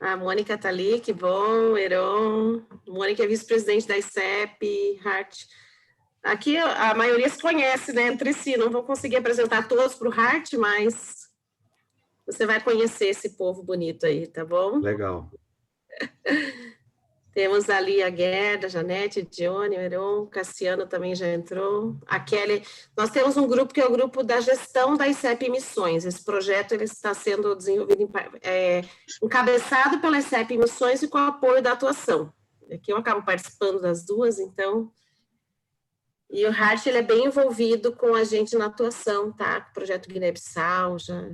A Mônica está ali, que bom, Heron. Mônica é vice-presidente da ICEP, Hart. Aqui a maioria se conhece, né, entre si. Não vou conseguir apresentar todos para o Hart, mas você vai conhecer esse povo bonito aí, tá bom? Legal. Temos ali a Gerda, a Janete, Dione, o Heron, Cassiano também já entrou, a Kelly. Nós temos um grupo que é o grupo da gestão da ICEP Missões. Esse projeto ele está sendo desenvolvido, encabeçado pela ICEP Missões e com o apoio da atuação. Aqui eu acabo participando das duas, então. E o Hart ele é bem envolvido com a gente na atuação, tá? Com o projeto Guiné-Bissau, já.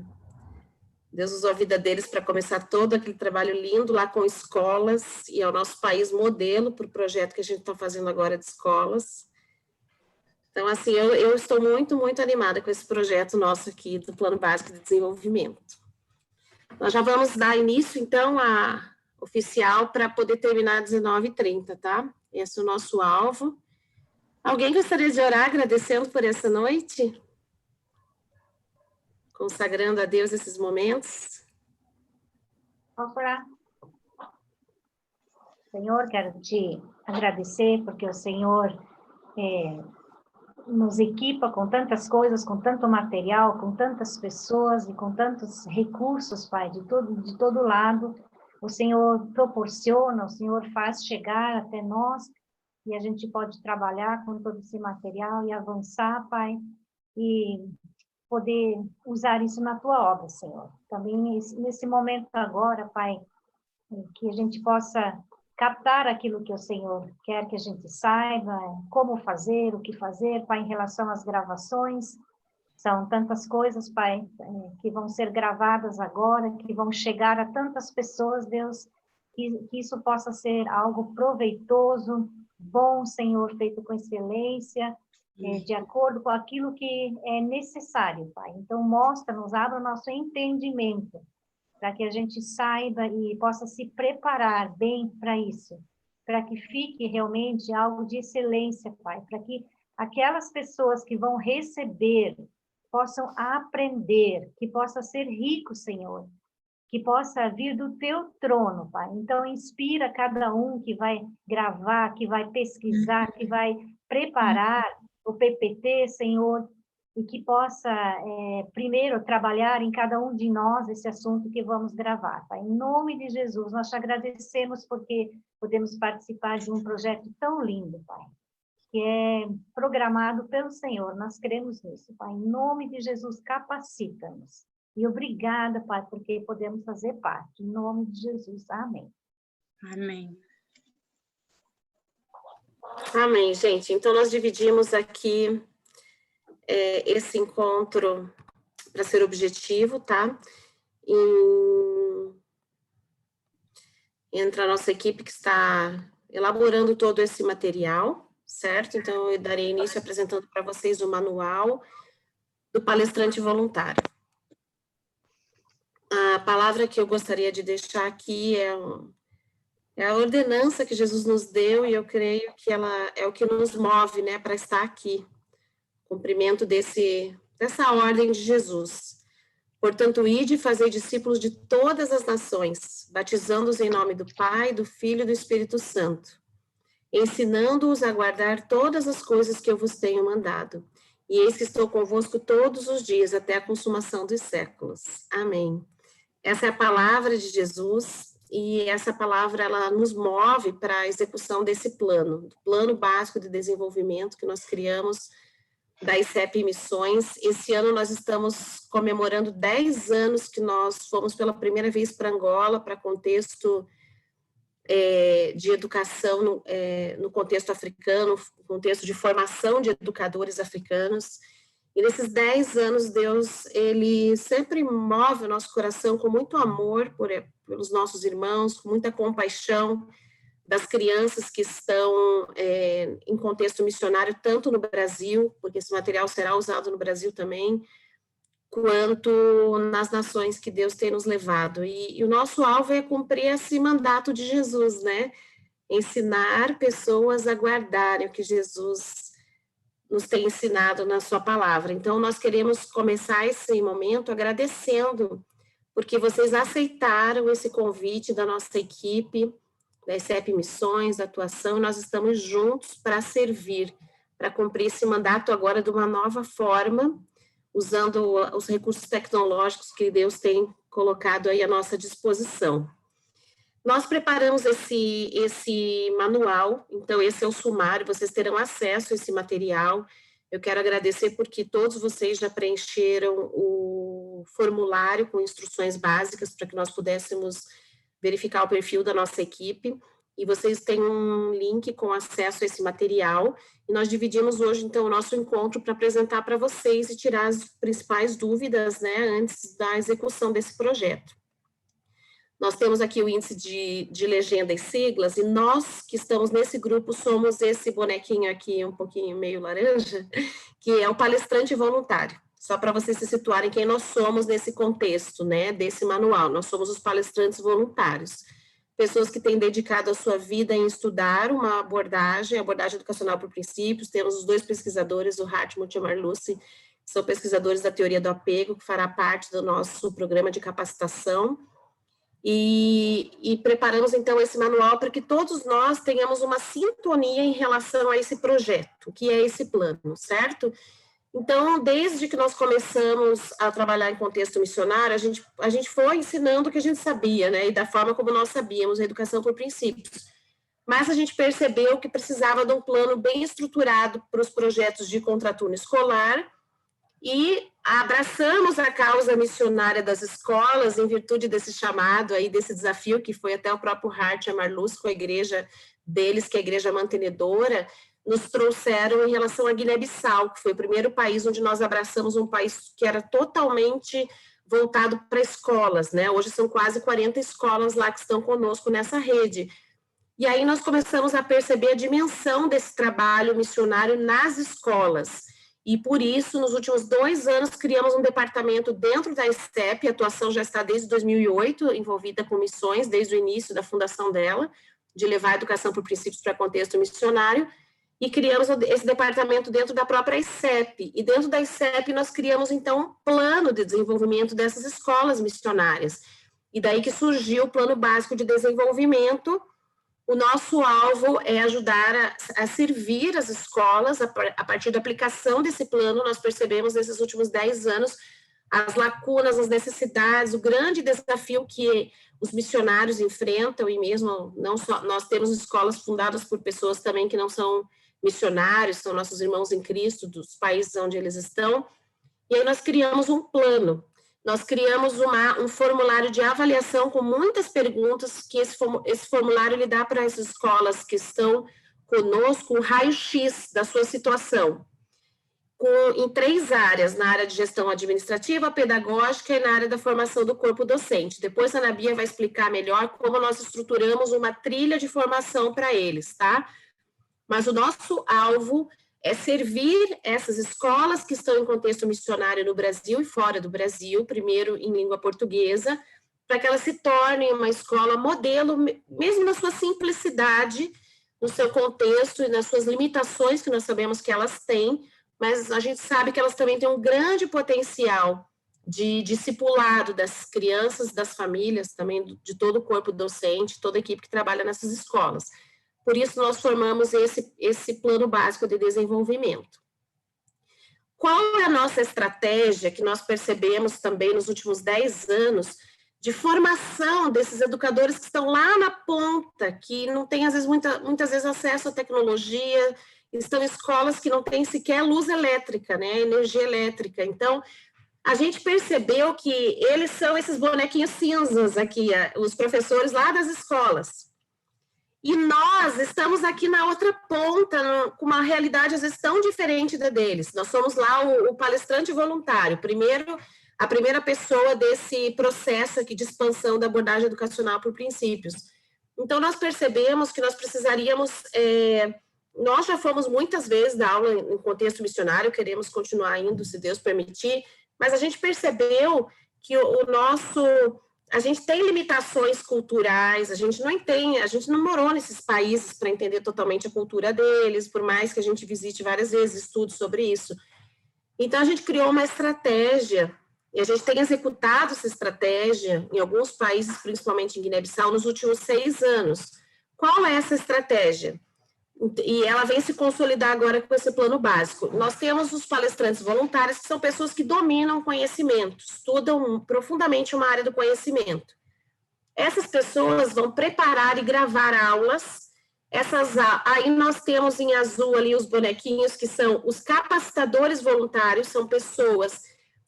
Deus usou a vida deles para começar todo aquele trabalho lindo lá com escolas, e é o nosso país modelo para o projeto que a gente está fazendo agora de escolas. Então, assim, eu estou muito, muito animada com esse projeto nosso aqui do Plano Básico de Desenvolvimento. Nós já vamos dar início, então, a oficial para poder terminar às 19h30, tá? Esse é o nosso alvo. Alguém gostaria de orar agradecendo por essa noite? Consagrando a Deus esses momentos. Vamos orar. Senhor, quero te agradecer porque o Senhor nos equipa com tantas coisas, com tanto material, com tantas pessoas e com tantos recursos, Pai, de todo lado. O Senhor proporciona, o Senhor faz chegar até nós e a gente pode trabalhar com todo esse material e avançar, Pai, e poder usar isso na Tua obra, Senhor. Também nesse momento agora, Pai, que a gente possa captar aquilo que o Senhor quer que a gente saiba, como fazer, o que fazer, Pai, em relação às gravações. São tantas coisas, Pai, que vão ser gravadas agora, que vão chegar a tantas pessoas, Deus, que isso possa ser algo proveitoso, bom, Senhor, feito com excelência, de acordo com aquilo que é necessário, Pai. Então, mostra-nos, abra o nosso entendimento, para que a gente saiba e possa se preparar bem para isso, para que fique realmente algo de excelência, Pai, para que aquelas pessoas que vão receber possam aprender, que possa ser rico, Senhor, que possa vir do Teu trono, Pai. Então, inspira cada um que vai gravar, que vai pesquisar, que vai preparar o PPT, Senhor, e que possa, primeiro, trabalhar em cada um de nós esse assunto que vamos gravar, Pai. Em nome de Jesus, nós te agradecemos porque podemos participar de um projeto tão lindo, Pai, que é programado pelo Senhor. Nós cremos nisso, Pai. Em nome de Jesus, capacita-nos. E obrigada, Pai, porque podemos fazer parte. Em nome de Jesus, amém. Amém. Amém, gente. Então, nós dividimos aqui esse encontro para ser objetivo, tá? Entra a nossa equipe que está elaborando todo esse material, certo? Então, eu darei início apresentando para vocês o manual do palestrante voluntário. A palavra que eu gostaria de deixar aqui é a ordenança que Jesus nos deu, e eu creio que ela é o que nos move, né, para estar aqui. Cumprimento dessa ordem de Jesus. Portanto, ide e fazei discípulos de todas as nações, batizando-os em nome do Pai, do Filho e do Espírito Santo, ensinando-os a guardar todas as coisas que eu vos tenho mandado. E eis que estou convosco todos os dias, até a consumação dos séculos. Amém. Essa é a palavra de Jesus, e essa palavra ela nos move para a execução desse plano, do Plano Básico de Desenvolvimento que nós criamos da ICEP Missões. Esse ano nós estamos comemorando 10 anos que nós fomos pela primeira vez para Angola, para contexto de educação no contexto africano, contexto de formação de educadores africanos. E nesses 10 anos, Deus, Ele sempre move o nosso coração com muito amor pelos nossos irmãos, com muita compaixão das crianças que estão em contexto missionário, tanto no Brasil, porque esse material será usado no Brasil também, quanto nas nações que Deus tem nos levado. E o nosso alvo é cumprir esse mandato de Jesus, né? Ensinar pessoas a guardarem o que Jesus nos tem ensinado na sua palavra. Então, nós queremos começar esse momento agradecendo porque vocês aceitaram esse convite da nossa equipe, da ICEP Missões, da atuação, e nós estamos juntos para servir, para cumprir esse mandato agora de uma nova forma, usando os recursos tecnológicos que Deus tem colocado aí à nossa disposição. Nós preparamos esse manual, então esse é o sumário, vocês terão acesso a esse material. Eu quero agradecer porque todos vocês já preencheram o formulário com instruções básicas para que nós pudéssemos verificar o perfil da nossa equipe, e vocês têm um link com acesso a esse material, e nós dividimos hoje, então, o nosso encontro para apresentar para vocês e tirar as principais dúvidas, né, antes da execução desse projeto. Nós temos aqui o índice de legenda e siglas, e nós que estamos nesse grupo somos esse bonequinho aqui, um pouquinho meio laranja, que é o palestrante voluntário. Só para vocês se situarem quem nós somos nesse contexto, né, desse manual. Nós somos os palestrantes voluntários. Pessoas que têm dedicado a sua vida em estudar uma abordagem educacional por princípios. Temos os 2 pesquisadores, o Hartmut e a Marluce, que são pesquisadores da teoria do apego, que fará parte do nosso programa de capacitação. E preparamos, então, esse manual para que todos nós tenhamos uma sintonia em relação a esse projeto, que é esse plano, certo? Então, desde que nós começamos a trabalhar em contexto missionário, a gente foi ensinando o que a gente sabia, né, e da forma como nós sabíamos, a educação por princípios. Mas a gente percebeu que precisava de um plano bem estruturado para os projetos de contraturno escolar, e abraçamos a causa missionária das escolas em virtude desse chamado aí, desse desafio, que foi até o próprio Hart e a Marluce com a igreja deles, que é a igreja mantenedora, nos trouxeram em relação a Guiné-Bissau, que foi o primeiro país onde nós abraçamos um país que era totalmente voltado para escolas, né? Hoje são quase 40 escolas lá que estão conosco nessa rede. E aí nós começamos a perceber a dimensão desse trabalho missionário nas escolas. E por isso, nos últimos 2 anos, criamos um departamento dentro da ICEP, a atuação já está desde 2008, envolvida com missões, desde o início da fundação dela, de levar a educação por princípios para contexto missionário, e criamos esse departamento dentro da própria ICEP. E dentro da ICEP nós criamos, então, um plano de desenvolvimento dessas escolas missionárias. E daí que surgiu o Plano Básico de Desenvolvimento. O nosso alvo é ajudar a servir as escolas. A partir da aplicação desse plano, nós percebemos nesses últimos 10 anos as lacunas, as necessidades, o grande desafio que os missionários enfrentam, e mesmo não só, nós temos escolas fundadas por pessoas também que não são missionários, são nossos irmãos em Cristo, dos países onde eles estão, e aí nós criamos um plano. Nós criamos um formulário de avaliação com muitas perguntas, que esse formulário ele dá para as escolas que estão conosco um raio-x da sua situação, em 3 áreas, na área de gestão administrativa, pedagógica e na área da formação do corpo docente. Depois a Ana Bia vai explicar melhor como nós estruturamos uma trilha de formação para eles, tá? Mas o nosso alvo é servir essas escolas que estão em contexto missionário no Brasil e fora do Brasil, primeiro em língua portuguesa, para que elas se tornem uma escola modelo, mesmo na sua simplicidade, no seu contexto e nas suas limitações, que nós sabemos que elas têm, mas a gente sabe que elas também têm um grande potencial de discipulado das crianças, das famílias, também de todo o corpo docente, toda a equipe que trabalha nessas escolas. Por isso, nós formamos esse plano básico de desenvolvimento. Qual é a nossa estratégia que nós percebemos também nos últimos 10 anos de formação desses educadores que estão lá na ponta, que não têm, às vezes, muitas vezes acesso à tecnologia, estão em escolas que não têm sequer luz elétrica, né, energia elétrica. Então, a gente percebeu que eles são esses bonequinhos cinzas aqui, os professores lá das escolas. E nós estamos aqui na outra ponta, com uma realidade às vezes tão diferente da deles. Nós somos lá o palestrante voluntário, a primeira pessoa desse processo aqui de expansão da abordagem educacional por princípios. Então, nós percebemos que nós precisaríamos... nós já fomos muitas vezes dar aula em contexto missionário, queremos continuar indo, se Deus permitir, mas a gente percebeu que a gente tem limitações culturais, a gente não morou nesses países para entender totalmente a cultura deles, por mais que a gente visite várias vezes, estude sobre isso. Então, a gente criou uma estratégia E a gente tem executado essa estratégia em alguns países, principalmente em Guiné-Bissau, nos últimos 6 anos. Qual é essa estratégia? E ela vem se consolidar agora com esse plano básico. Nós temos os palestrantes voluntários, que são pessoas que dominam conhecimento, estudam profundamente uma área do conhecimento. Essas pessoas vão preparar e gravar aulas. Aí nós temos em azul ali os bonequinhos, que são os capacitadores voluntários, são pessoas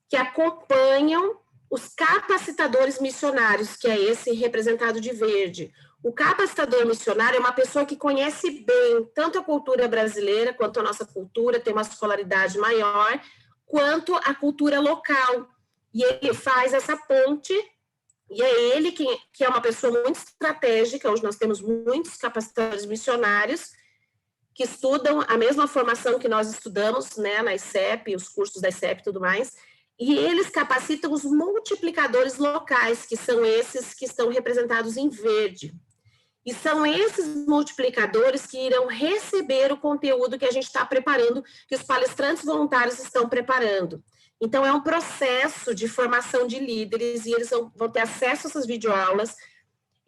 que acompanham os capacitadores missionários, que é esse representado de verde. O capacitador missionário é uma pessoa que conhece bem tanto a cultura brasileira, quanto a nossa cultura, tem uma escolaridade maior, quanto a cultura local. E ele faz essa ponte, e é ele que é uma pessoa muito estratégica. Hoje nós temos muitos capacitadores missionários que estudam a mesma formação que nós estudamos, né, na ICEP, os cursos da ICEP e tudo mais, e eles capacitam os multiplicadores locais, que são esses que estão representados em verde. E são esses multiplicadores que irão receber o conteúdo que a gente está preparando, que os palestrantes voluntários estão preparando. Então, é um processo de formação de líderes, e eles vão ter acesso a essas videoaulas,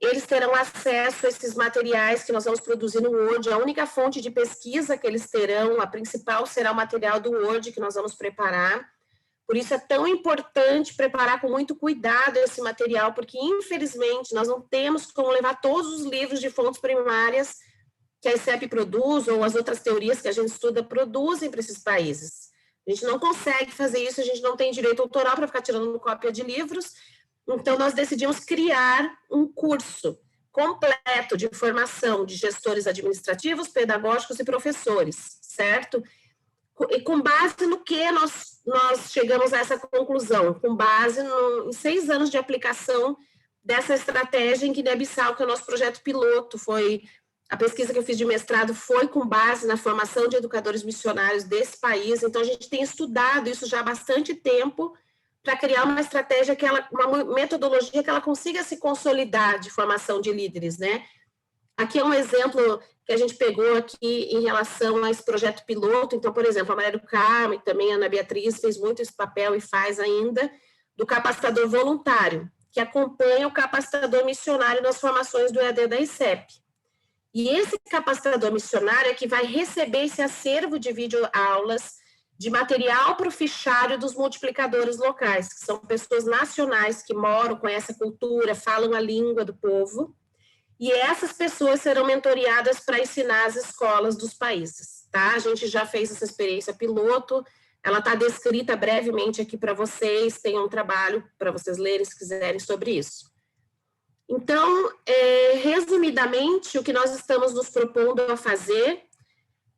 eles terão acesso a esses materiais que nós vamos produzir no Word. A única fonte de pesquisa que eles terão, a principal, será o material do Word que nós vamos preparar. Por isso é tão importante preparar com muito cuidado esse material, porque, infelizmente, nós não temos como levar todos os livros de fontes primárias que a ICEP produz, ou as outras teorias que a gente estuda, produzem para esses países. A gente não consegue fazer isso, a gente não tem direito autoral para ficar tirando cópia de livros, então nós decidimos criar um curso completo de formação de gestores administrativos, pedagógicos e professores, certo? E com base no que nós chegamos a essa conclusão? Com base em 6 anos de aplicação dessa estratégia em Guiné-Bissau, que é o nosso projeto piloto. A pesquisa que eu fiz de mestrado foi com base na formação de educadores missionários desse país. Então, a gente tem estudado isso já há bastante tempo para criar uma estratégia, uma metodologia que ela consiga se consolidar de formação de líderes, né? Aqui é um exemplo que a gente pegou aqui em relação a esse projeto piloto. Então, por exemplo, a Maria do Carmo e também a Ana Beatriz fez muito esse papel e faz ainda, do capacitador voluntário, que acompanha o capacitador missionário nas formações do EAD da ICEP. E esse capacitador missionário é que vai receber esse acervo de videoaulas, de material para o fichário dos multiplicadores locais, que são pessoas nacionais que moram, conhecem a cultura, falam a língua do povo. E essas pessoas serão mentoreadas para ensinar as escolas dos países, tá? A gente já fez essa experiência piloto, ela está descrita brevemente aqui para vocês, tem um trabalho para vocês lerem, se quiserem, sobre isso. Então, resumidamente, o que nós estamos nos propondo a fazer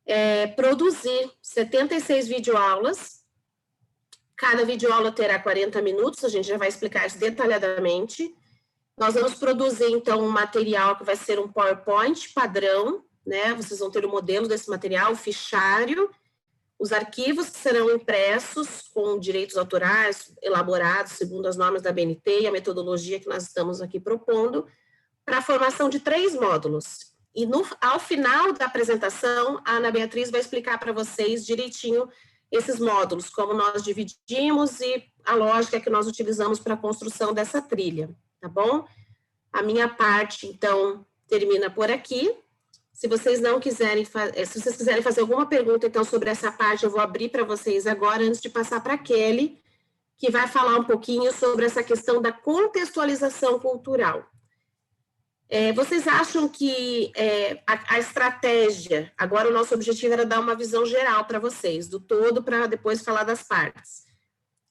é produzir 76 videoaulas. Cada videoaula terá 40 minutos, a gente já vai explicar isso detalhadamente. Nós vamos produzir, então, um material que vai ser um PowerPoint padrão, né? Vocês vão ter o modelo desse material, o fichário, os arquivos que serão impressos com direitos autorais, elaborados segundo as normas da BNT e a metodologia que nós estamos aqui propondo, para a formação de 3 módulos. E ao final da apresentação, a Ana Beatriz vai explicar para vocês direitinho esses módulos, como nós dividimos e a lógica que nós utilizamos para a construção dessa trilha. Tá bom? A minha parte, então, termina por aqui. Se vocês não quiserem, se vocês quiserem fazer alguma pergunta, então, sobre essa parte, eu vou abrir para vocês agora, antes de passar para a Kelly, que vai falar um pouquinho sobre essa questão da contextualização cultural. Vocês acham que a estratégia, agora o nosso objetivo era dar uma visão geral para vocês, do todo, para depois falar das partes.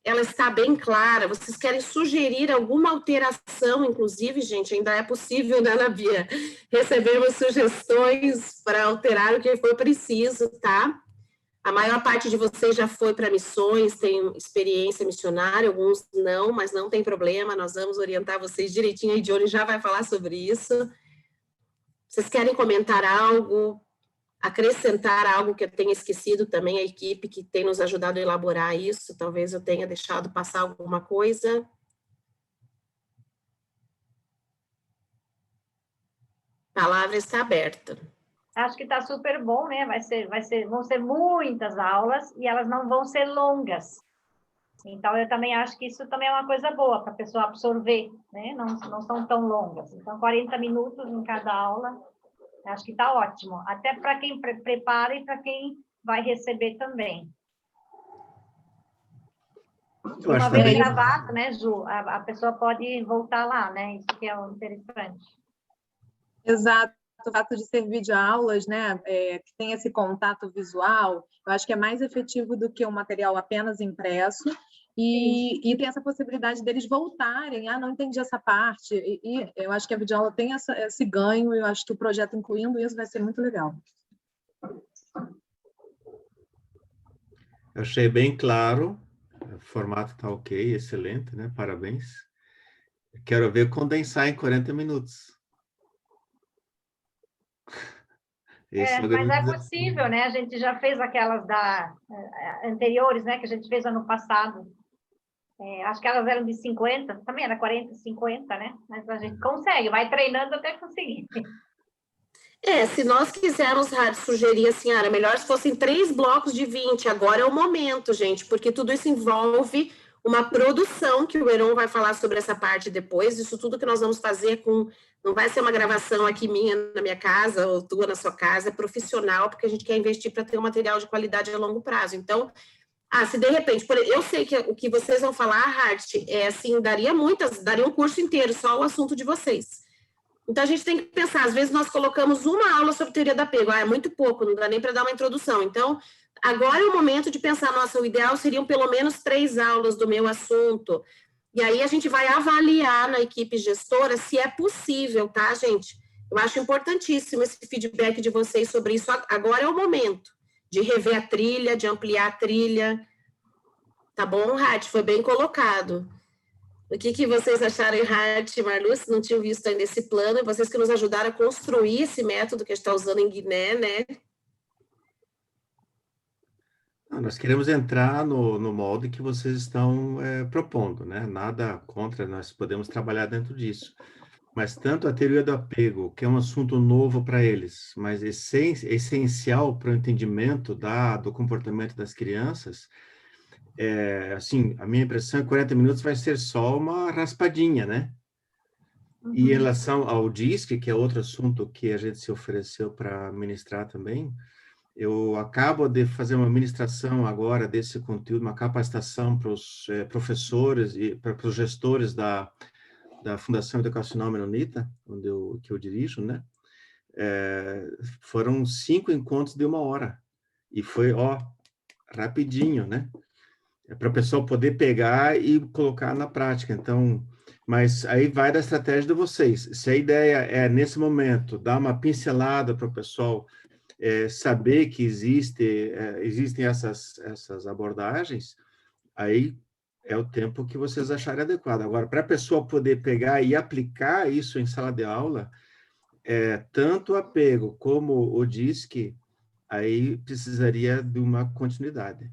Ela está bem clara? Vocês querem sugerir alguma alteração, inclusive, gente, ainda é possível, né, Ana Bia? Recebemos sugestões para alterar o que for preciso, tá? A maior parte de vocês já foi para missões, tem experiência missionária, alguns não, mas não tem problema, nós vamos orientar vocês direitinho, a Johnny já vai falar sobre isso. Vocês querem comentar algo? Acrescentar algo que eu tenha esquecido também, a equipe que tem nos ajudado a elaborar isso, talvez eu tenha deixado passar alguma coisa. A palavra está aberta. Acho que está super bom, né? Vão ser muitas aulas e elas não vão ser longas. Então, eu também acho que isso também é uma coisa boa para a pessoa absorver, né? Não são tão longas. Então, 40 minutos em cada aula, acho que está ótimo. Até para quem prepara e para quem vai receber também. Eu acho Uma vez também. gravado, né, Ju? A pessoa pode voltar lá, né? Isso que é o interessante. Exato, o fato de ser videoaulas, né, que tem esse contato visual, eu acho que é mais efetivo do que um material apenas impresso, e tem essa possibilidade deles voltarem, não entendi essa parte, e eu acho que a videoaula tem esse ganho, e eu acho que o projeto incluindo isso vai ser muito legal. Eu achei bem claro, o formato está ok, excelente, né? Parabéns. Quero ver condensar em 40 minutos. Mas é possível, né? A gente já fez aquelas anteriores, né? Que a gente fez ano passado. Acho que elas eram de 50, também era 40, 50, né? Mas a gente consegue, vai treinando até conseguir. Se nós quisermos sugerir assim, era melhor se fossem 3 blocos de 20, agora é o momento, gente, porque tudo isso envolve uma produção, que o Heron vai falar sobre essa parte depois, isso tudo que nós vamos fazer não vai ser uma gravação aqui minha na minha casa, ou tua na sua casa, é profissional, porque a gente quer investir para ter um material de qualidade a longo prazo. Então, se de repente, eu sei que o que vocês vão falar, Hart, assim, daria um curso inteiro, só o assunto de vocês. Então, a gente tem que pensar, às vezes nós colocamos uma aula sobre teoria do apego, é muito pouco, não dá nem para dar uma introdução. Então, agora é o momento de pensar, nossa, o ideal seriam pelo menos 3 aulas do meu assunto. E aí a gente vai avaliar na equipe gestora se é possível, tá, gente? Eu acho importantíssimo esse feedback de vocês sobre isso. Agora é o momento de rever a trilha, de ampliar a trilha. Tá bom, Hart? Foi bem colocado. O que vocês acharam, Hart e Marluce? Não tinham visto ainda esse plano, e vocês que nos ajudaram a construir esse método que a gente está usando em Guiné, né? Nós queremos entrar no molde que vocês estão propondo, né? Nada contra, nós podemos trabalhar dentro disso. Mas tanto a teoria do apego, que é um assunto novo para eles, mas essencial para o entendimento do comportamento das crianças, assim, a minha impressão é que 40 minutos vai ser só uma raspadinha, né? Uhum. E em relação ao DISC, que é outro assunto que a gente se ofereceu para ministrar também, eu acabo de fazer uma ministração agora desse conteúdo, uma capacitação para os professores e para os gestores da Fundação Educacional Menonita, que eu dirijo, né? Foram 5 encontros de 1 hora. E foi, rapidinho, né? Para o pessoal poder pegar e colocar na prática. Então, mas aí vai da estratégia de vocês. Se a ideia é, nesse momento, dar uma pincelada para o pessoal saber que existem essas abordagens, aí é o tempo que vocês acharem adequado. Agora, para a pessoa poder pegar e aplicar isso em sala de aula, tanto o apego como o DISC, aí precisaria de uma continuidade.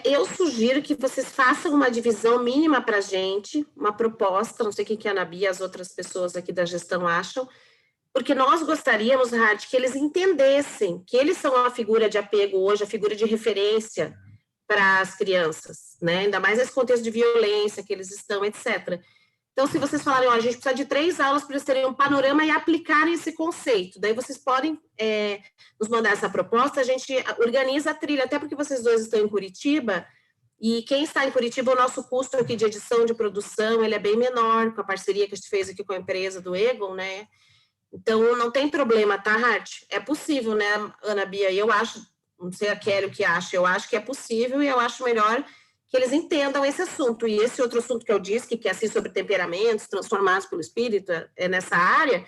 Eu sugiro que vocês façam uma divisão mínima para a gente, uma proposta, não sei o que a Anabi e as outras pessoas aqui da gestão acham, porque nós gostaríamos, Hart, que eles entendessem que eles são a figura de apego hoje, a figura de referência para as crianças, né? Ainda mais nesse contexto de violência que eles estão, etc. Então, se vocês falarem, a gente precisa de 3 aulas para eles terem um panorama e aplicarem esse conceito, daí vocês podem nos mandar essa proposta, a gente organiza a trilha, até porque vocês dois estão em Curitiba, e quem está em Curitiba, o nosso custo aqui de edição, de produção, ele é bem menor, com a parceria que a gente fez aqui com a empresa do Egon, né? Então, não tem problema, tá, Hart? É possível, né, Ana Bia? Eu acho, não sei a Kelly o que acha, eu acho que é possível e eu acho melhor que eles entendam esse assunto. E esse outro assunto que eu disse, que é assim sobre temperamentos transformados pelo espírito, nessa área,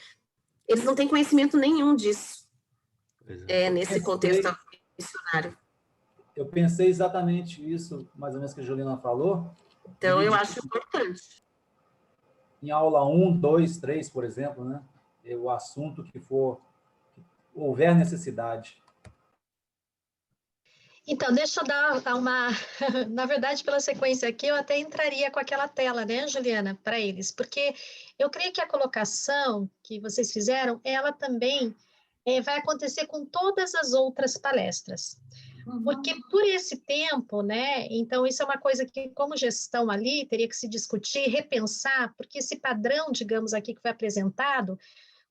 eles não têm conhecimento nenhum disso, nesse contexto missionário. Eu pensei exatamente isso, mais ou menos, que a Juliana falou. Então, eu acho importante. Em aula 1, 2, 3, por exemplo, né? O assunto que houver necessidade. Então, deixa eu dar uma... Na verdade, pela sequência aqui, eu até entraria com aquela tela, né, Juliana, para eles, porque eu creio que a colocação que vocês fizeram, ela também vai acontecer com todas as outras palestras. Porque por esse tempo, né? Então, isso é uma coisa que, como gestão ali, teria que se discutir, repensar, porque esse padrão, digamos aqui, que foi apresentado,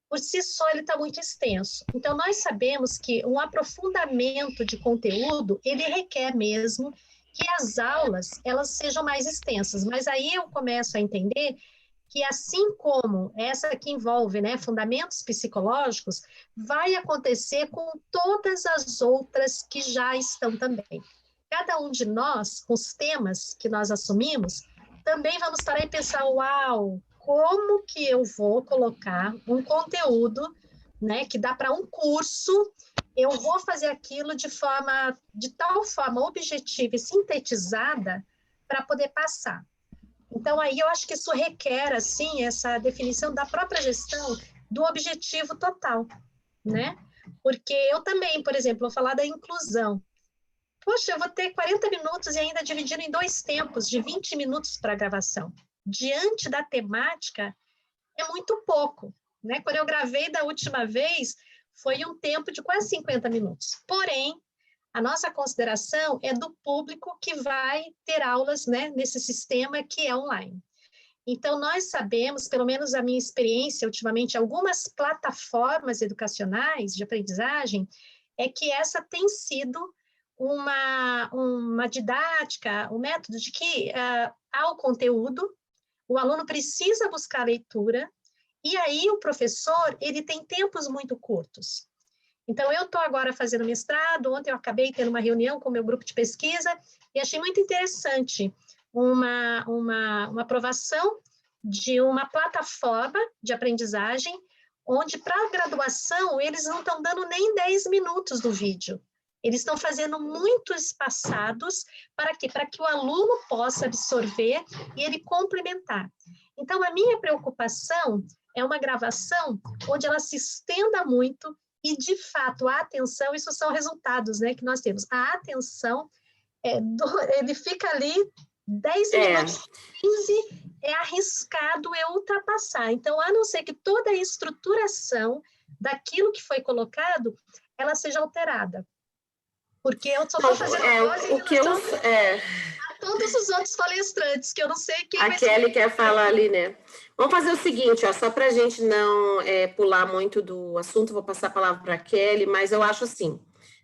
por si só ele está muito extenso. Então, nós sabemos que um aprofundamento de conteúdo, ele requer mesmo que as aulas, elas sejam mais extensas. Mas aí eu começo a entender que assim como essa que envolve, né, fundamentos psicológicos, vai acontecer com todas as outras que já estão também. Cada um de nós, com os temas que nós assumimos, também vamos parar e pensar, uau, como que eu vou colocar um conteúdo, né, que dá para um curso, eu vou fazer aquilo de tal forma objetiva e sintetizada para poder passar. Então, aí eu acho que isso requer, assim, essa definição da própria gestão do objetivo total, né? Porque eu também, por exemplo, vou falar da inclusão. Poxa, eu vou ter 40 minutos e ainda dividindo em 2 tempos, de 20 minutos para a gravação. Diante da temática, é muito pouco, né? Quando eu gravei da última vez, foi um tempo de quase 50 minutos. Porém, a nossa consideração é do público que vai ter aulas, né, nesse sistema que é online. Então, nós sabemos, pelo menos a minha experiência ultimamente, algumas plataformas educacionais de aprendizagem, é que essa tem sido uma didática, um método de que há o conteúdo, o aluno precisa buscar a leitura, e aí o professor, ele tem tempos muito curtos. Então, eu estou agora fazendo mestrado, ontem eu acabei tendo uma reunião com o meu grupo de pesquisa e achei muito interessante uma aprovação de uma plataforma de aprendizagem onde, para a graduação, eles não estão dando nem 10 minutos do vídeo. Eles estão fazendo muito espaçados para quê? Para que o aluno possa absorver e ele complementar. Então, a minha preocupação é uma gravação onde ela se estenda muito e, de fato, a atenção, isso são resultados, né, que nós temos. A atenção, ele fica ali 10 minutos, 15, é arriscado eu ultrapassar. Então, a não ser que toda a estruturação daquilo que foi colocado, ela seja alterada. Porque eu só estou fazendo o que eu... a todos os outros palestrantes, que eu não sei quem a vai Kelly ser. quer falar ali, né? Vamos fazer o seguinte, ó, só para a gente não pular muito do assunto, vou passar a palavra para a Kelly, mas eu acho assim,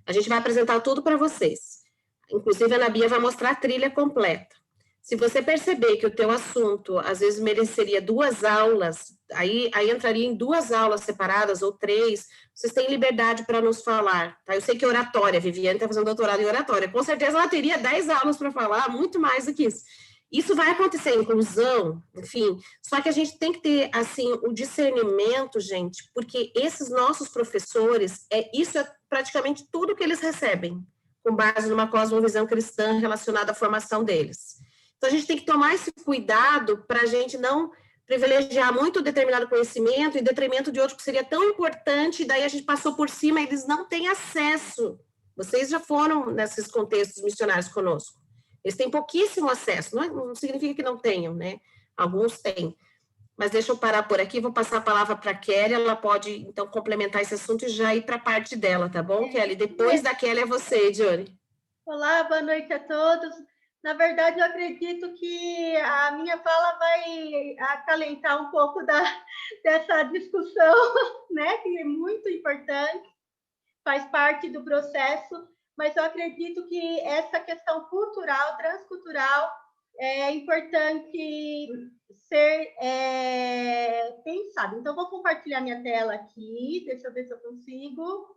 a gente vai apresentar tudo para vocês. Inclusive, a Ana Bia vai mostrar a trilha completa. Se você perceber que o teu assunto, às vezes, mereceria 2 aulas, aí entraria em 2 aulas separadas, ou 3, vocês têm liberdade para nos falar, tá? Eu sei que oratória, a Viviane está fazendo doutorado em oratória, com certeza ela teria 10 aulas para falar, muito mais do que isso. Isso vai acontecer, inclusão, enfim, só que a gente tem que ter, assim, o discernimento, gente, porque esses nossos professores, isso é praticamente tudo que eles recebem, com base numa cosmovisão cristã relacionada à formação deles. Então, a gente tem que tomar esse cuidado para a gente não privilegiar muito determinado conhecimento em detrimento de outro que seria tão importante, e daí a gente passou por cima e eles não têm acesso. Vocês já foram nesses contextos missionários conosco. Eles têm pouquíssimo acesso, não significa que não tenham, né? Alguns têm. Mas deixa eu parar por aqui, vou passar a palavra para a Kelly, ela pode, então, complementar esse assunto e já ir para a parte dela, tá bom, Kelly? Depois da Kelly é você, Johnny. Olá, boa noite a todos. Na verdade, eu acredito que a minha fala vai acalentar um pouco dessa discussão, né, que é muito importante, faz parte do processo, mas eu acredito que essa questão cultural, transcultural, é importante ser pensado. Então, vou compartilhar minha tela aqui, deixa eu ver se eu consigo.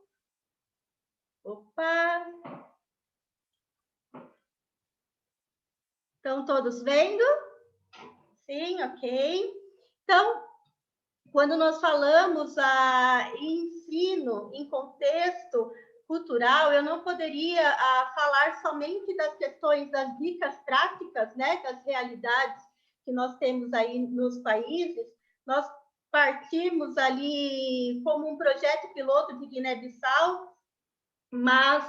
Opa! Estão todos vendo? Sim, ok. Então, quando nós falamos em ensino em contexto cultural, eu não poderia falar somente das questões das dicas práticas, né, das realidades que nós temos aí nos países. Nós partimos ali como um projeto piloto de Guiné-Bissau, mas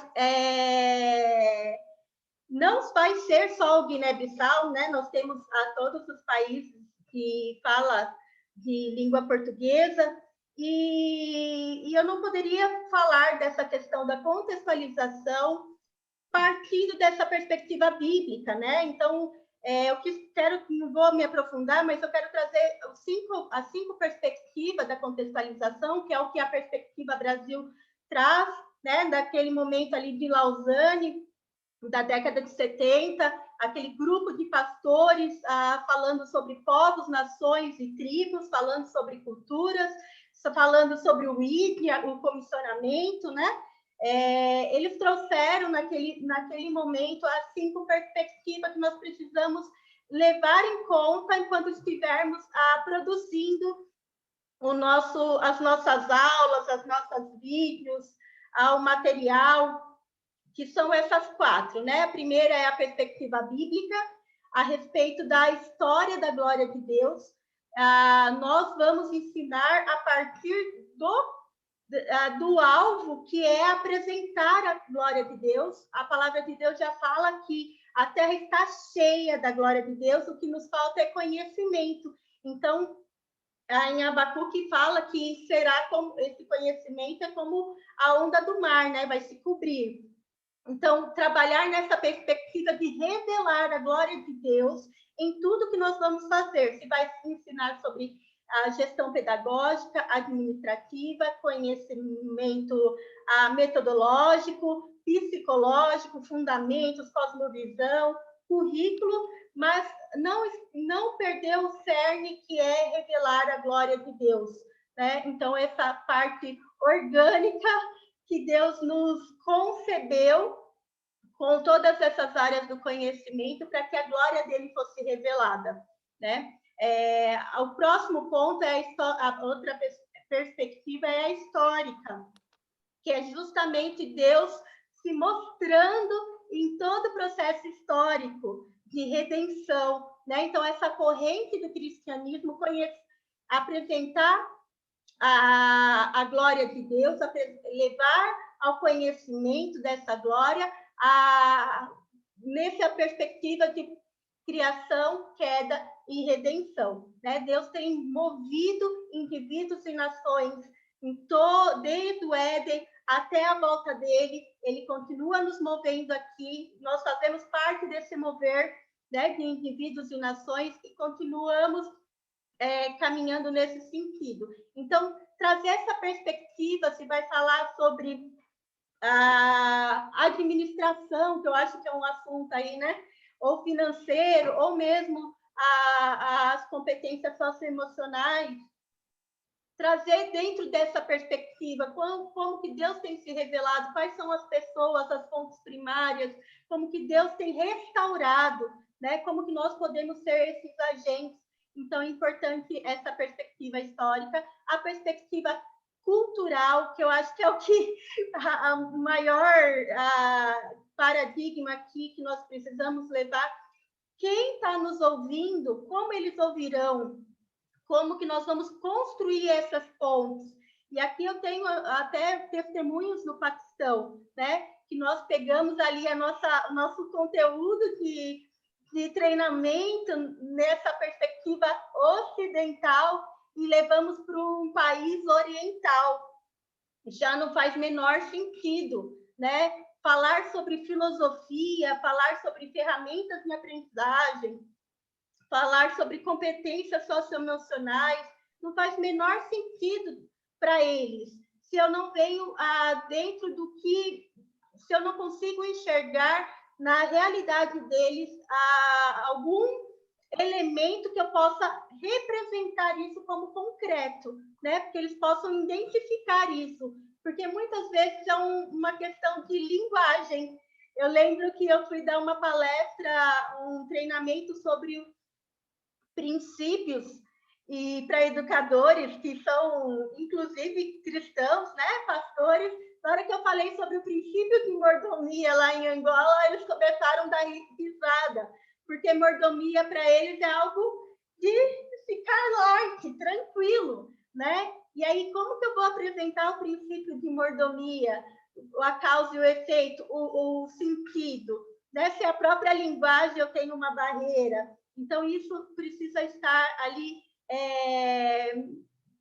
não vai ser só o Guiné-Bissau, né? Nós temos todos os países que falam de língua portuguesa, e eu não poderia falar dessa questão da contextualização partindo dessa perspectiva bíblica, né? Então, eu quero, não vou me aprofundar, mas eu quero trazer as 5 perspectivas da contextualização, que é o que a perspectiva Brasil traz, né? Daquele momento ali de Lausanne, da década de 70, aquele grupo de pastores falando sobre povos, nações e tribos, falando sobre culturas, falando sobre o ID, o comissionamento, né? Eles trouxeram naquele momento as 5 perspectivas que nós precisamos levar em conta enquanto estivermos produzindo as nossas aulas, as nossas vídeos, o material, que são essas 4, né? A primeira é a perspectiva bíblica, a respeito da história da glória de Deus. Nós vamos ensinar a partir do alvo, que é apresentar a glória de Deus. A palavra de Deus já fala que a terra está cheia da glória de Deus, o que nos falta é conhecimento. Então, em Abacuque fala que será como esse conhecimento é como a onda do mar, né? Vai se cobrir. Então, trabalhar nessa perspectiva de revelar a glória de Deus em tudo que nós vamos fazer. Se vai ensinar sobre a gestão pedagógica, administrativa, conhecimento metodológico, psicológico, fundamentos, cosmovisão, currículo, mas não perder o cerne, que é revelar a glória de Deus, né? Então, essa parte orgânica que Deus nos concebeu com todas essas áreas do conhecimento para que a glória dele fosse revelada, né? O próximo ponto a outra perspectiva é a histórica, que é justamente Deus se mostrando em todo o processo histórico de redenção, né? Então, essa corrente do cristianismo apresentar a glória de Deus, levar ao conhecimento dessa glória, nessa perspectiva de criação, queda e redenção, né? Deus tem movido indivíduos e nações desde o Éden até a volta dele. Ele continua nos movendo aqui. Nós fazemos parte desse mover, né, de indivíduos e nações, e continuamos caminhando nesse sentido. Então, trazer essa perspectiva, se vai falar sobre a administração, que eu acho que é um assunto aí, né? Ou financeiro, ou mesmo as competências socioemocionais, trazer dentro dessa perspectiva como que Deus tem se revelado, quais são as pessoas, as fontes primárias, como que Deus tem restaurado, né? Como que nós podemos ser esses agentes. Então, é importante essa perspectiva histórica, a perspectiva cultural, que eu acho que é o que a maior paradigma aqui que nós precisamos levar. Quem está nos ouvindo, como eles ouvirão? Como que nós vamos construir essas pontes? E aqui eu tenho até testemunhos no Paquistão, né? Que nós pegamos ali o nosso conteúdo de treinamento nessa perspectiva ocidental e levamos para um país oriental. Já não faz menor sentido, né? Falar sobre filosofia, falar sobre ferramentas de aprendizagem, falar sobre competências socioemocionais, não faz menor sentido para eles. Se eu não venho dentro do que... Se eu não consigo enxergar na realidade deles algum elemento que eu possa representar isso como concreto, né? Porque eles possam identificar isso, porque muitas vezes é uma questão de linguagem. Eu lembro que eu fui dar uma palestra, um treinamento sobre princípios e para educadores que são, inclusive, cristãos, né? Pastores. Na hora que eu falei sobre o princípio de mordomia lá em Angola, eles começaram a dar risada, porque mordomia para eles é algo de ficar light, tranquilo, né? E aí, como que eu vou apresentar o princípio de mordomia, a causa e o efeito, o sentido, né? Se a própria linguagem eu tenho uma barreira. Então, isso precisa estar ali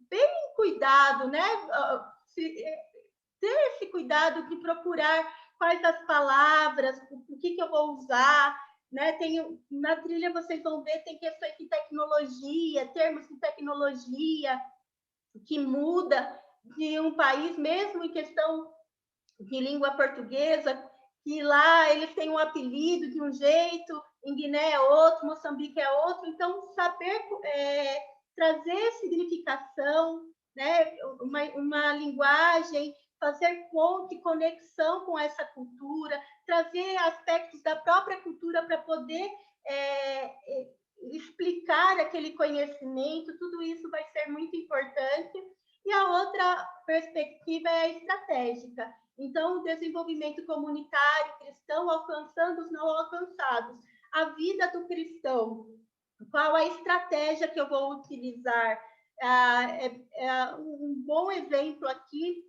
bem cuidado, né? Ter esse cuidado de procurar quais as palavras, o que eu vou usar, né? Na trilha vocês vão ver, tem questões de tecnologia, termos de tecnologia, que muda de um país, mesmo em questão de língua portuguesa, que lá eles têm um apelido de um jeito, em Guiné é outro, Moçambique é outro. Então, saber trazer significação, né? uma linguagem, fazer ponte, conexão com essa cultura, trazer aspectos da própria cultura para poder explicar aquele conhecimento, tudo isso vai ser muito importante. E a outra perspectiva é a estratégica. Então, o desenvolvimento comunitário cristão, alcançando os não alcançados. A vida do cristão, qual a estratégia que eu vou utilizar? Um bom exemplo aqui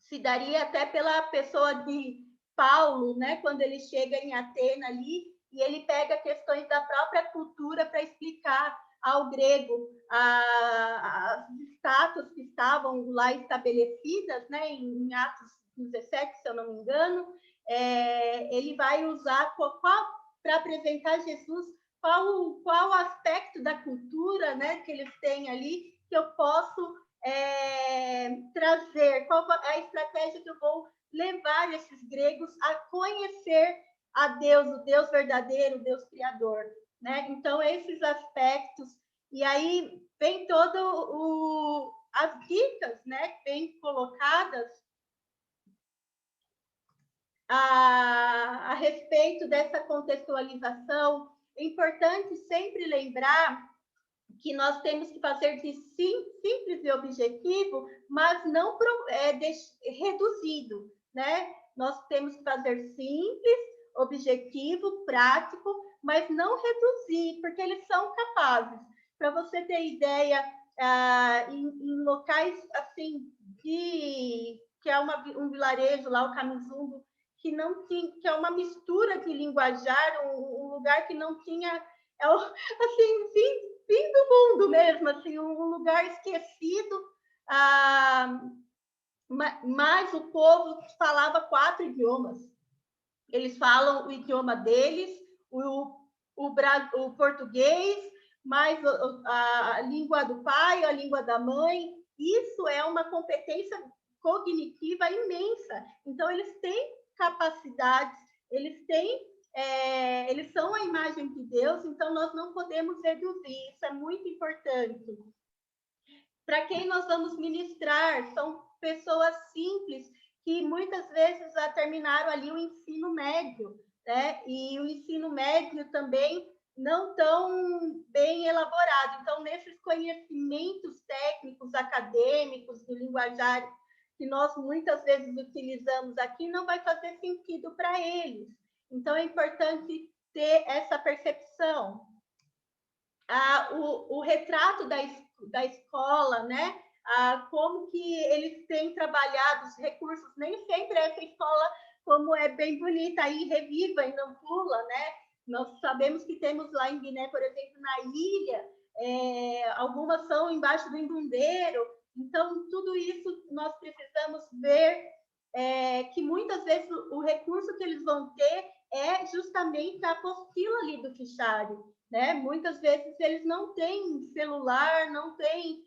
se daria até pela pessoa de Paulo, né? Quando ele chega em Atena ali, e ele pega questões da própria cultura para explicar ao grego as estátuas que estavam lá estabelecidas, né? Em Atos 17, se eu não me engano, ele vai usar para apresentar Jesus qual aspecto da cultura, né, que eles têm ali que eu posso trazer, qual a estratégia que eu vou levar esses gregos a conhecer a Deus, o Deus verdadeiro, o Deus criador, né? Então, esses aspectos, e aí vem todo as dicas, né, bem colocadas a respeito dessa contextualização. É importante sempre lembrar que nós temos que fazer de simples e objetivo, mas não reduzido, né? Nós temos que fazer simples, objetivo, prático, mas não reduzir, porque eles são capazes. Para você ter ideia, em locais assim que é um vilarejo lá, o Camizumbo, que não tinha, que é uma mistura de linguajar, um lugar que não tinha, assim, fim do mundo mesmo, assim, um lugar esquecido, mas o povo falava 4 idiomas. Eles falam o idioma deles, o português, mais a língua do pai, a língua da mãe. Isso é uma competência cognitiva imensa. Então, eles têm capacidades, eles são a imagem de Deus, então nós não podemos reduzir, isso é muito importante. Para quem nós vamos ministrar? São pessoas simples que muitas vezes já terminaram ali o ensino médio, né? E o ensino médio também não tão bem elaborado. Então, nesses conhecimentos técnicos, acadêmicos, de linguajar, que nós muitas vezes utilizamos aqui, não vai fazer sentido para eles. Então, é importante ter essa percepção. O retrato da escola, né? Como que eles têm trabalhado os recursos, nem sempre essa escola, como é bem bonita aí, reviva em Nampula, né? Nós sabemos que temos lá em Guiné, por exemplo, na ilha, algumas são embaixo do embundeiro. Então, tudo isso nós precisamos ver, que muitas vezes o recurso que eles vão ter é justamente a apostila ali do fichário, né? Muitas vezes eles não têm celular, não têm...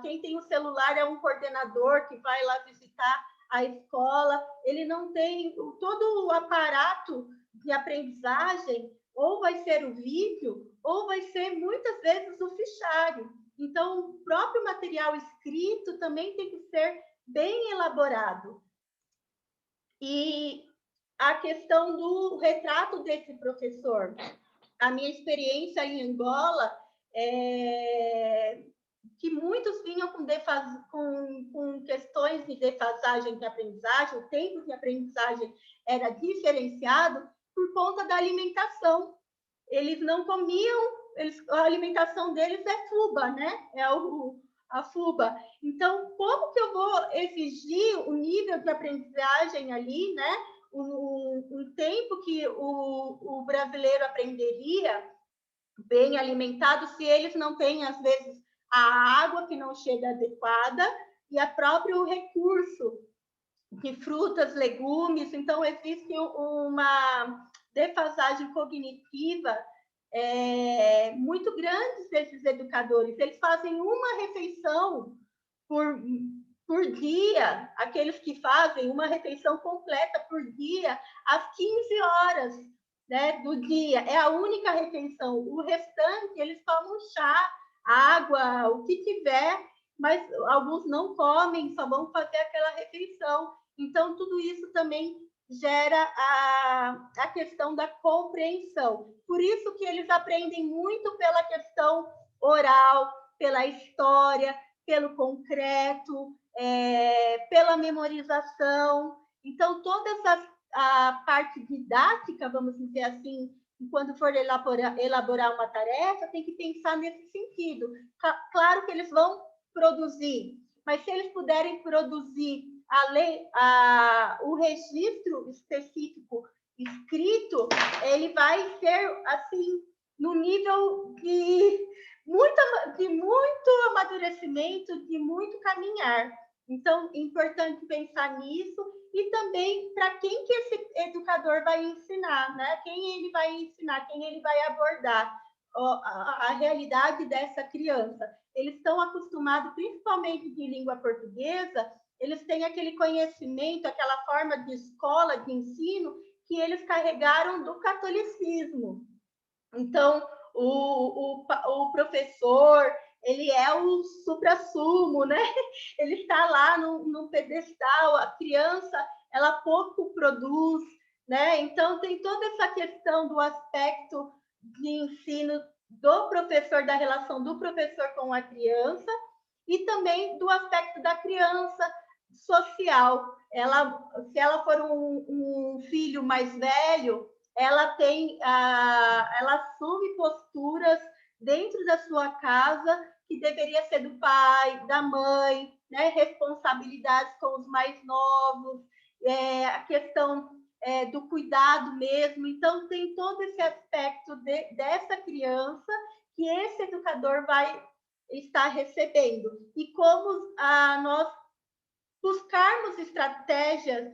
quem tem o celular é um coordenador que vai lá visitar a escola, ele não tem todo o aparato de aprendizagem, ou vai ser o vídeo, ou vai ser muitas vezes o fichário. Então, o próprio material escrito também tem que ser bem elaborado. E a questão do retrato desse professor. A minha experiência em Angola que muitos vinham com questões de defasagem de aprendizagem, o tempo de aprendizagem era diferenciado por conta da alimentação. Eles não comiam, a alimentação deles é fuba, né? A fuba. Então, como que eu vou exigir o nível de aprendizagem ali, né? Um tempo que o brasileiro aprenderia bem alimentado se eles não têm, às vezes, a água que não chega adequada e o próprio recurso de frutas, legumes. Então, existe uma defasagem cognitiva muito grande desses educadores. Eles fazem uma refeição por dia, aqueles que fazem uma refeição completa por dia, às 15 horas, né, do dia. É a única refeição. O restante, eles tomam chá, água, o que tiver, mas alguns não comem, só vão fazer aquela refeição. Então, tudo isso também gera a questão da compreensão. Por isso que eles aprendem muito pela questão oral, pela história, pelo concreto, pela memorização. Então, toda a parte didática, vamos dizer assim, quando for elaborar uma tarefa, tem que pensar nesse sentido. Claro que eles vão produzir, mas se eles puderem produzir o registro específico escrito, ele vai ser assim no nível de muito amadurecimento, de muito caminhar. Então, é importante pensar nisso e também para quem que esse educador vai ensinar, né? Quem ele vai ensinar, quem ele vai abordar a realidade dessa criança. Eles estão acostumados, principalmente de língua portuguesa, eles têm aquele conhecimento, aquela forma de escola, de ensino, que eles carregaram do catolicismo. Então, o professor, ele é o suprassumo, né? Ele está lá no pedestal, a criança, ela pouco produz, né? Então, tem toda essa questão do aspecto de ensino do professor, da relação do professor com a criança, e também do aspecto da criança social. Se ela for um filho mais velho, ela assume posturas dentro da sua casa que deveria ser do pai, da mãe, né? Responsabilidades com os mais novos, a questão do cuidado mesmo. Então, tem todo esse aspecto dessa criança que esse educador vai estar recebendo. E como nós buscarmos estratégias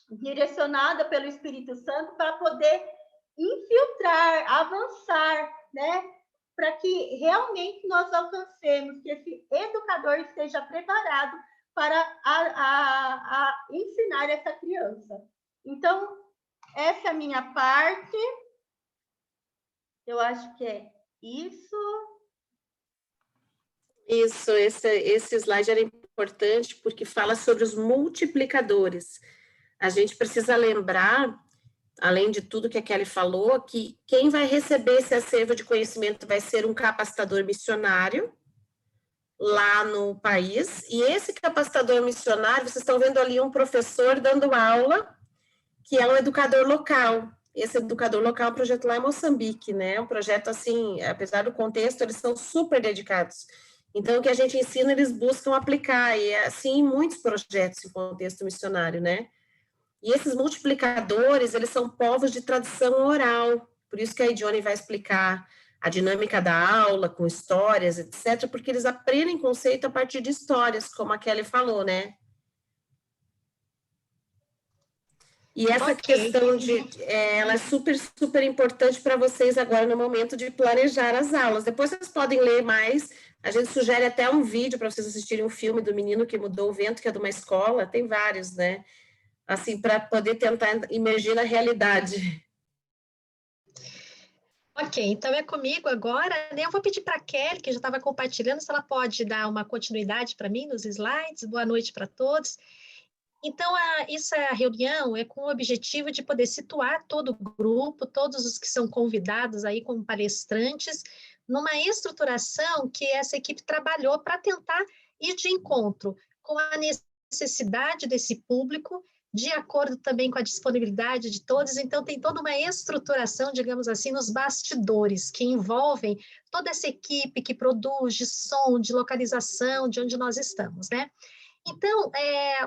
direcionadas pelo Espírito Santo para poder infiltrar, avançar, né? Para que realmente nós alcancemos, que esse educador esteja preparado para ensinar essa criança. Então, essa é a minha parte. Eu acho que é isso. Isso, esse slide era importante porque fala sobre os multiplicadores. A gente precisa lembrar, além de tudo que a Kelly falou, que quem vai receber esse acervo de conhecimento vai ser um capacitador missionário lá no país, e esse capacitador missionário, vocês estão vendo ali um professor dando aula, que é um educador local. Esse educador local é um projeto lá em Moçambique, né? Um projeto, assim, apesar do contexto, eles são super dedicados. Então, o que a gente ensina, eles buscam aplicar, e é assim em muitos projetos em contexto missionário, né? E esses multiplicadores, eles são povos de tradição oral, por isso que a Idione vai explicar a dinâmica da aula, com histórias, etc., porque eles aprendem conceito a partir de histórias, como a Kelly falou, né? E essa questão ela é super, super importante para vocês agora no momento de planejar as aulas. Depois vocês podem ler mais, a gente sugere até um vídeo para vocês assistirem um filme do Menino que Mudou o Vento, que é de uma escola, tem vários, né? Assim, para poder tentar imergir na realidade. Ok, então é comigo agora, né? Eu vou pedir para a Kelly, que já estava compartilhando, se ela pode dar uma continuidade para mim nos slides. Boa noite para todos. Então, essa reunião é com o objetivo de poder situar todo o grupo, todos os que são convidados aí como palestrantes, numa estruturação que essa equipe trabalhou para tentar ir de encontro com a necessidade desse público, de acordo também com a disponibilidade de todos. Então, tem toda uma estruturação, digamos assim, nos bastidores, que envolvem toda essa equipe que produz de som, de localização, de onde nós estamos, né? Então,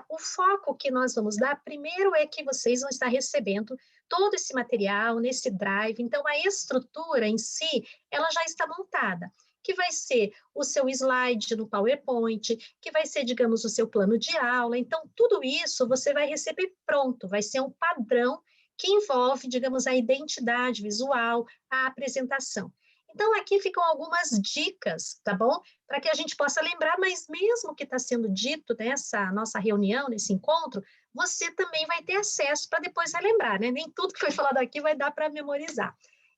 o foco que nós vamos dar, primeiro é que vocês vão estar recebendo todo esse material nesse drive. Então, a estrutura em si, ela já está montada. que vai ser o seu slide no PowerPoint, que vai ser, digamos, o seu plano de aula. Então, tudo isso você vai receber pronto, vai ser um padrão que envolve, digamos, a identidade visual, a apresentação. Então, aqui ficam algumas dicas, tá bom? Para que a gente possa lembrar, mas mesmo que está sendo dito nessa nossa reunião, nesse encontro, você também vai ter acesso para depois relembrar, né? Nem tudo que foi falado aqui vai dar para memorizar.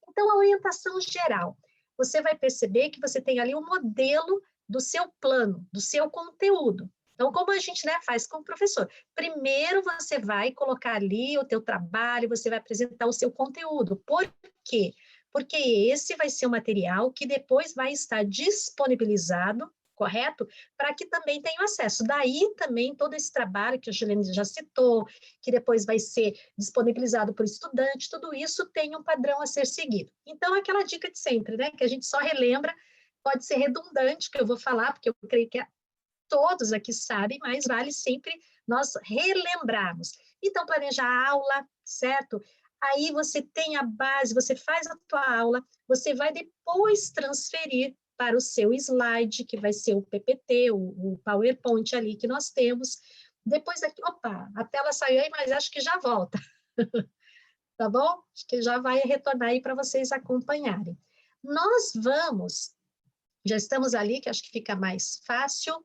Então, a orientação geral. Você vai perceber que você tem ali um modelo do seu plano, do seu conteúdo. Então, como a gente, né, faz com o professor? Primeiro, você vai colocar ali o teu trabalho, você vai apresentar o seu conteúdo. Por quê? Porque esse vai ser o material que depois vai estar disponibilizado, correto? Para que também tenham acesso. Daí também todo esse trabalho que a Juliane já citou, que depois vai ser disponibilizado por estudante, tudo isso tem um padrão a ser seguido. Então, aquela dica de sempre, né? Que a gente só relembra, pode ser redundante, que eu vou falar, porque eu creio que todos aqui sabem, mas vale sempre nós relembrarmos. Então, planejar a aula, certo? Aí você tem a base, você faz a tua aula, você vai depois transferir para o seu slide, que vai ser o PPT, o PowerPoint ali que nós temos. Depois daqui, opa, a tela saiu aí, mas acho que já volta. Tá bom? Acho que já vai retornar aí para vocês acompanharem. Nós vamos, já estamos ali, que acho que fica mais fácil,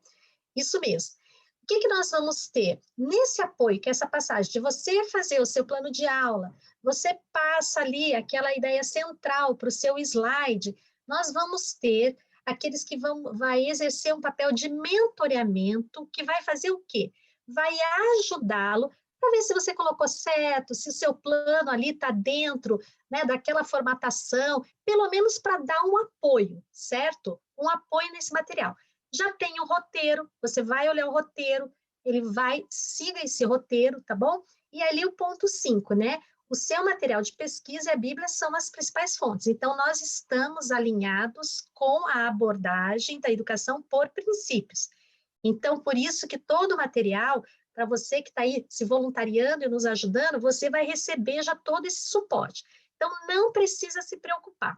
isso mesmo. O que nós vamos ter? Nesse apoio, que é essa passagem de você fazer o seu plano de aula, você passa ali aquela ideia central para o seu slide, nós vamos ter aqueles que vai exercer um papel de mentoreamento, que vai fazer o quê? Vai ajudá-lo para ver se você colocou certo, se o seu plano ali está dentro, né, daquela formatação, pelo menos para dar um apoio, certo? Um apoio nesse material. Já tem o roteiro, você vai olhar o roteiro, ele vai, siga esse roteiro, tá bom? E ali o ponto 5, né? O seu material de pesquisa e a Bíblia são as principais fontes. Então, nós estamos alinhados com a abordagem da educação por princípios. Então, por isso que todo o material, para você que está aí se voluntariando e nos ajudando, você vai receber já todo esse suporte. Então, não precisa se preocupar.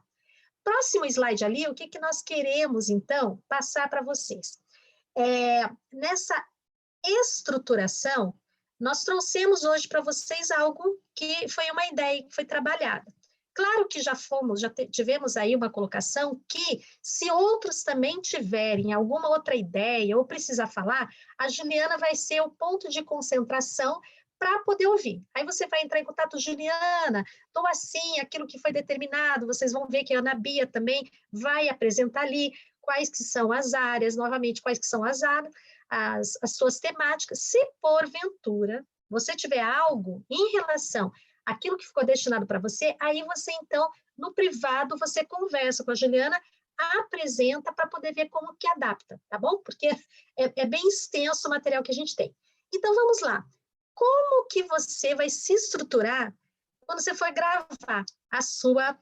Próximo slide ali, o que nós queremos, então, passar para vocês? Nessa estruturação, nós trouxemos hoje para vocês algo que foi uma ideia que foi trabalhada. Claro que já tivemos aí uma colocação que, se outros também tiverem alguma outra ideia ou precisar falar, a Juliana vai ser o ponto de concentração para poder ouvir. Aí você vai entrar em contato, Juliana, estou assim, aquilo que foi determinado, vocês vão ver que a Ana Bia também vai apresentar ali quais que são as áreas, novamente, quais que são as áreas, as suas temáticas. Se porventura você tiver algo em relação àquilo que ficou destinado para você, aí você, então, no privado, você conversa com a Juliana, apresenta para poder ver como que adapta, tá bom? Porque é bem extenso o material que a gente tem. Então, vamos lá. Como que você vai se estruturar quando você for gravar a sua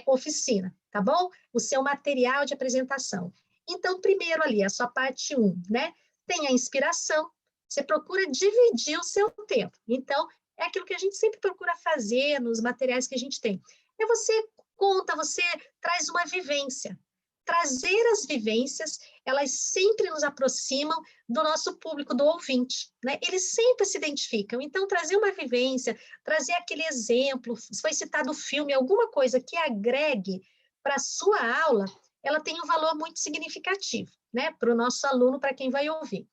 oficina, tá bom? O seu material de apresentação. Então, primeiro ali, a sua parte 1, né? Tem a inspiração, você procura dividir o seu tempo. Então, é aquilo que a gente sempre procura fazer nos materiais que a gente tem. Você conta, você traz uma vivência. Trazer as vivências, elas sempre nos aproximam do nosso público, do ouvinte, né? Eles sempre se identificam. Então, trazer uma vivência, trazer aquele exemplo, foi citado o filme, alguma coisa que agregue para a sua aula, ela tem um valor muito significativo, né? Para o nosso aluno, para quem vai ouvir.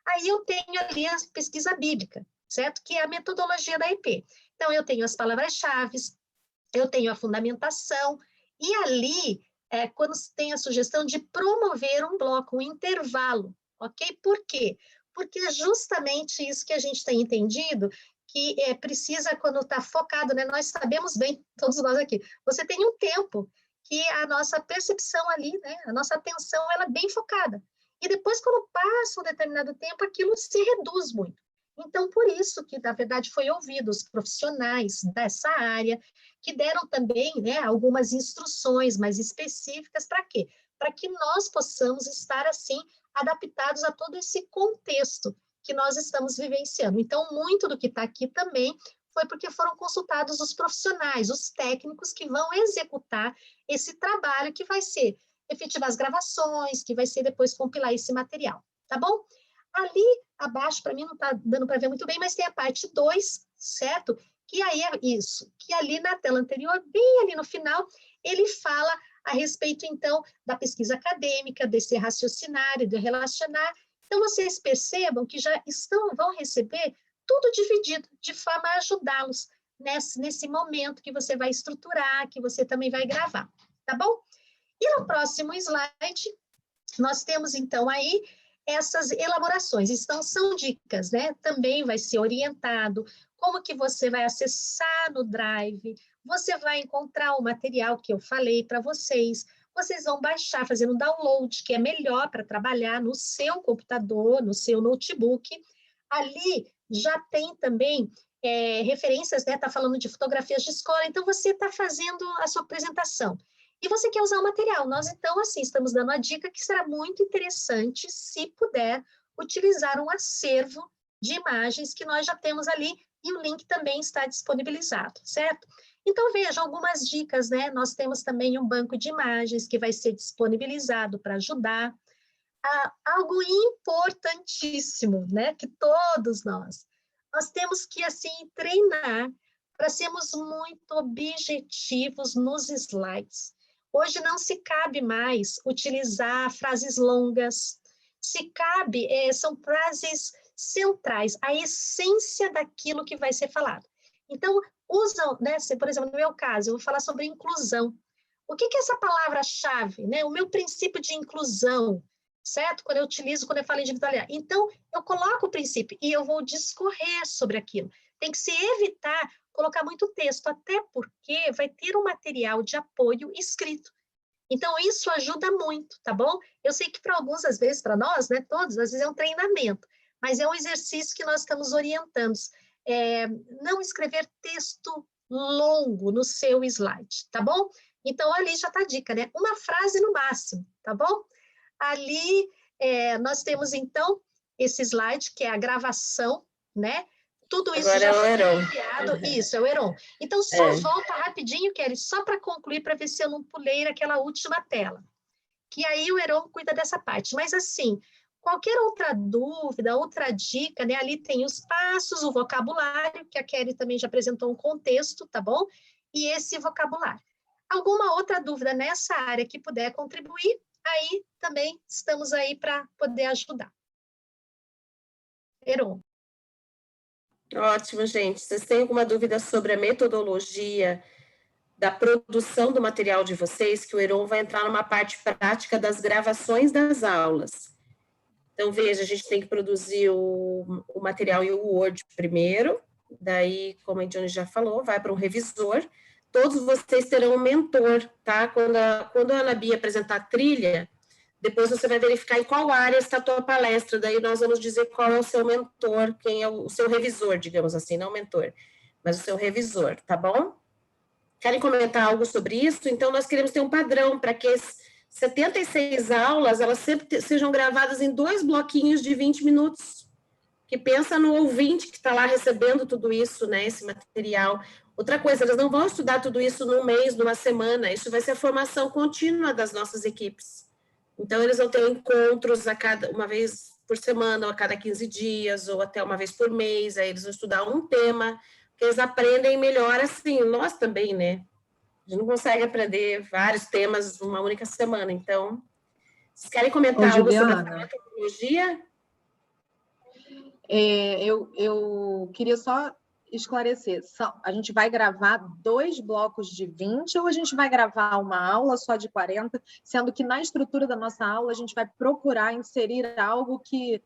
Aí eu tenho ali a pesquisa bíblica, certo? Que é a metodologia da EP. Então, eu tenho as palavras-chave, eu tenho a fundamentação, e ali quando tem a sugestão de promover um bloco, um intervalo, ok? Por quê? Porque é justamente isso que a gente tem entendido, que precisa, quando está focado, né? Nós sabemos bem, todos nós aqui, você tem um tempo que a nossa percepção ali, né? A nossa atenção, ela é bem focada. E depois, quando passa um determinado tempo, aquilo se reduz muito. Então, por isso que, na verdade, foi ouvido os profissionais dessa área, que deram também, né, algumas instruções mais específicas para quê? Para que nós possamos estar, assim, adaptados a todo esse contexto que nós estamos vivenciando. Então, muito do que está aqui também foi porque foram consultados os profissionais, os técnicos que vão executar esse trabalho que vai ser efetivar as gravações, que vai ser depois compilar esse material, tá bom? Ali abaixo, para mim não está dando para ver muito bem, mas tem a parte 2, certo? Que aí é isso, que ali na tela anterior, bem ali no final, ele fala a respeito, então, da pesquisa acadêmica, desse raciocinário, de relacionar. Então, vocês percebam que já vão receber tudo dividido, de forma a ajudá-los nesse momento que você vai estruturar, que você também vai gravar, tá bom? E no próximo slide, nós temos, então, aí essas elaborações. Então, são dicas, né? Também vai ser orientado como que você vai acessar no Drive, você vai encontrar o material que eu falei para vocês, vocês vão baixar, fazendo um download, que é melhor para trabalhar no seu computador, no seu notebook. Ali já tem também referências, né? Está falando de fotografias de escola, então você está fazendo a sua apresentação. E você quer usar o material. Nós, então, assim, estamos dando a dica que será muito interessante, se puder, utilizar um acervo de imagens que nós já temos ali, e o link também está disponibilizado, certo? Então, veja algumas dicas, né? Nós temos também um banco de imagens que vai ser disponibilizado para ajudar. Algo importantíssimo, né? Que todos nós temos que, assim, treinar para sermos muito objetivos nos slides. Hoje não se cabe mais utilizar frases longas, se cabe, são frases centrais, a essência daquilo que vai ser falado. Então, usam, né, por exemplo, no meu caso, eu vou falar sobre inclusão. O que é essa palavra-chave, né? O meu princípio de inclusão, certo? Quando eu falo individualidade. Então, eu coloco o princípio e eu vou discorrer sobre aquilo. Tem que se evitar colocar muito texto, até porque vai ter um material de apoio escrito. Então, isso ajuda muito, tá bom? Eu sei que para alguns, às vezes, para nós, né, todos, às vezes é um treinamento, mas é um exercício que nós estamos orientando. Não escrever texto longo no seu slide, tá bom? Então, ali já está a dica, né? Uma frase no máximo, tá bom? Ali, nós temos, então, esse slide, que é a gravação, né? Tudo isso agora já é o foi Heron. criado. Isso, é o Heron. Então, só volta rapidinho, Kelly, só para concluir, para ver se eu não pulei naquela última tela. Que aí o Heron cuida dessa parte. Mas, assim, qualquer outra dúvida, outra dica, né? Ali tem os passos, o vocabulário, que a Kelly também já apresentou um contexto, tá bom? E esse vocabulário. Alguma outra dúvida nessa área que puder contribuir, aí também estamos aí para poder ajudar. Heron. Ótimo, gente. Vocês têm alguma dúvida sobre a metodologia da produção do material de vocês, que o Heron vai entrar numa parte prática das gravações das aulas. Então, veja, a gente tem que produzir o material em Word primeiro, daí, como a Johnny já falou, vai para um revisor. Todos vocês terão um mentor, tá? Quando a Ana Bia apresentar a trilha, depois você vai verificar em qual área está a tua palestra, daí nós vamos dizer qual é o seu mentor, quem é o seu revisor, digamos assim, não mentor, mas o seu revisor, tá bom? Querem comentar algo sobre isso? Então, nós queremos ter um padrão para que as 76 aulas, elas sempre sejam gravadas em 2 bloquinhos de 20 minutos, que pensa no ouvinte que está lá recebendo tudo isso, né, esse material. Outra coisa, eles não vão estudar tudo isso num mês, numa semana, isso vai ser a formação contínua das nossas equipes. Então, eles vão ter encontros uma vez por semana, ou a cada 15 dias, ou até uma vez por mês, aí eles vão estudar um tema, que eles aprendem melhor assim, nós também, né? A gente não consegue aprender vários temas numa única semana, então, vocês querem comentar algo sobre essa metodologia? Eu queria só esclarecer, a gente vai gravar 2 blocos de 20 ou a gente vai gravar uma aula só de 40, sendo que na estrutura da nossa aula a gente vai procurar inserir algo que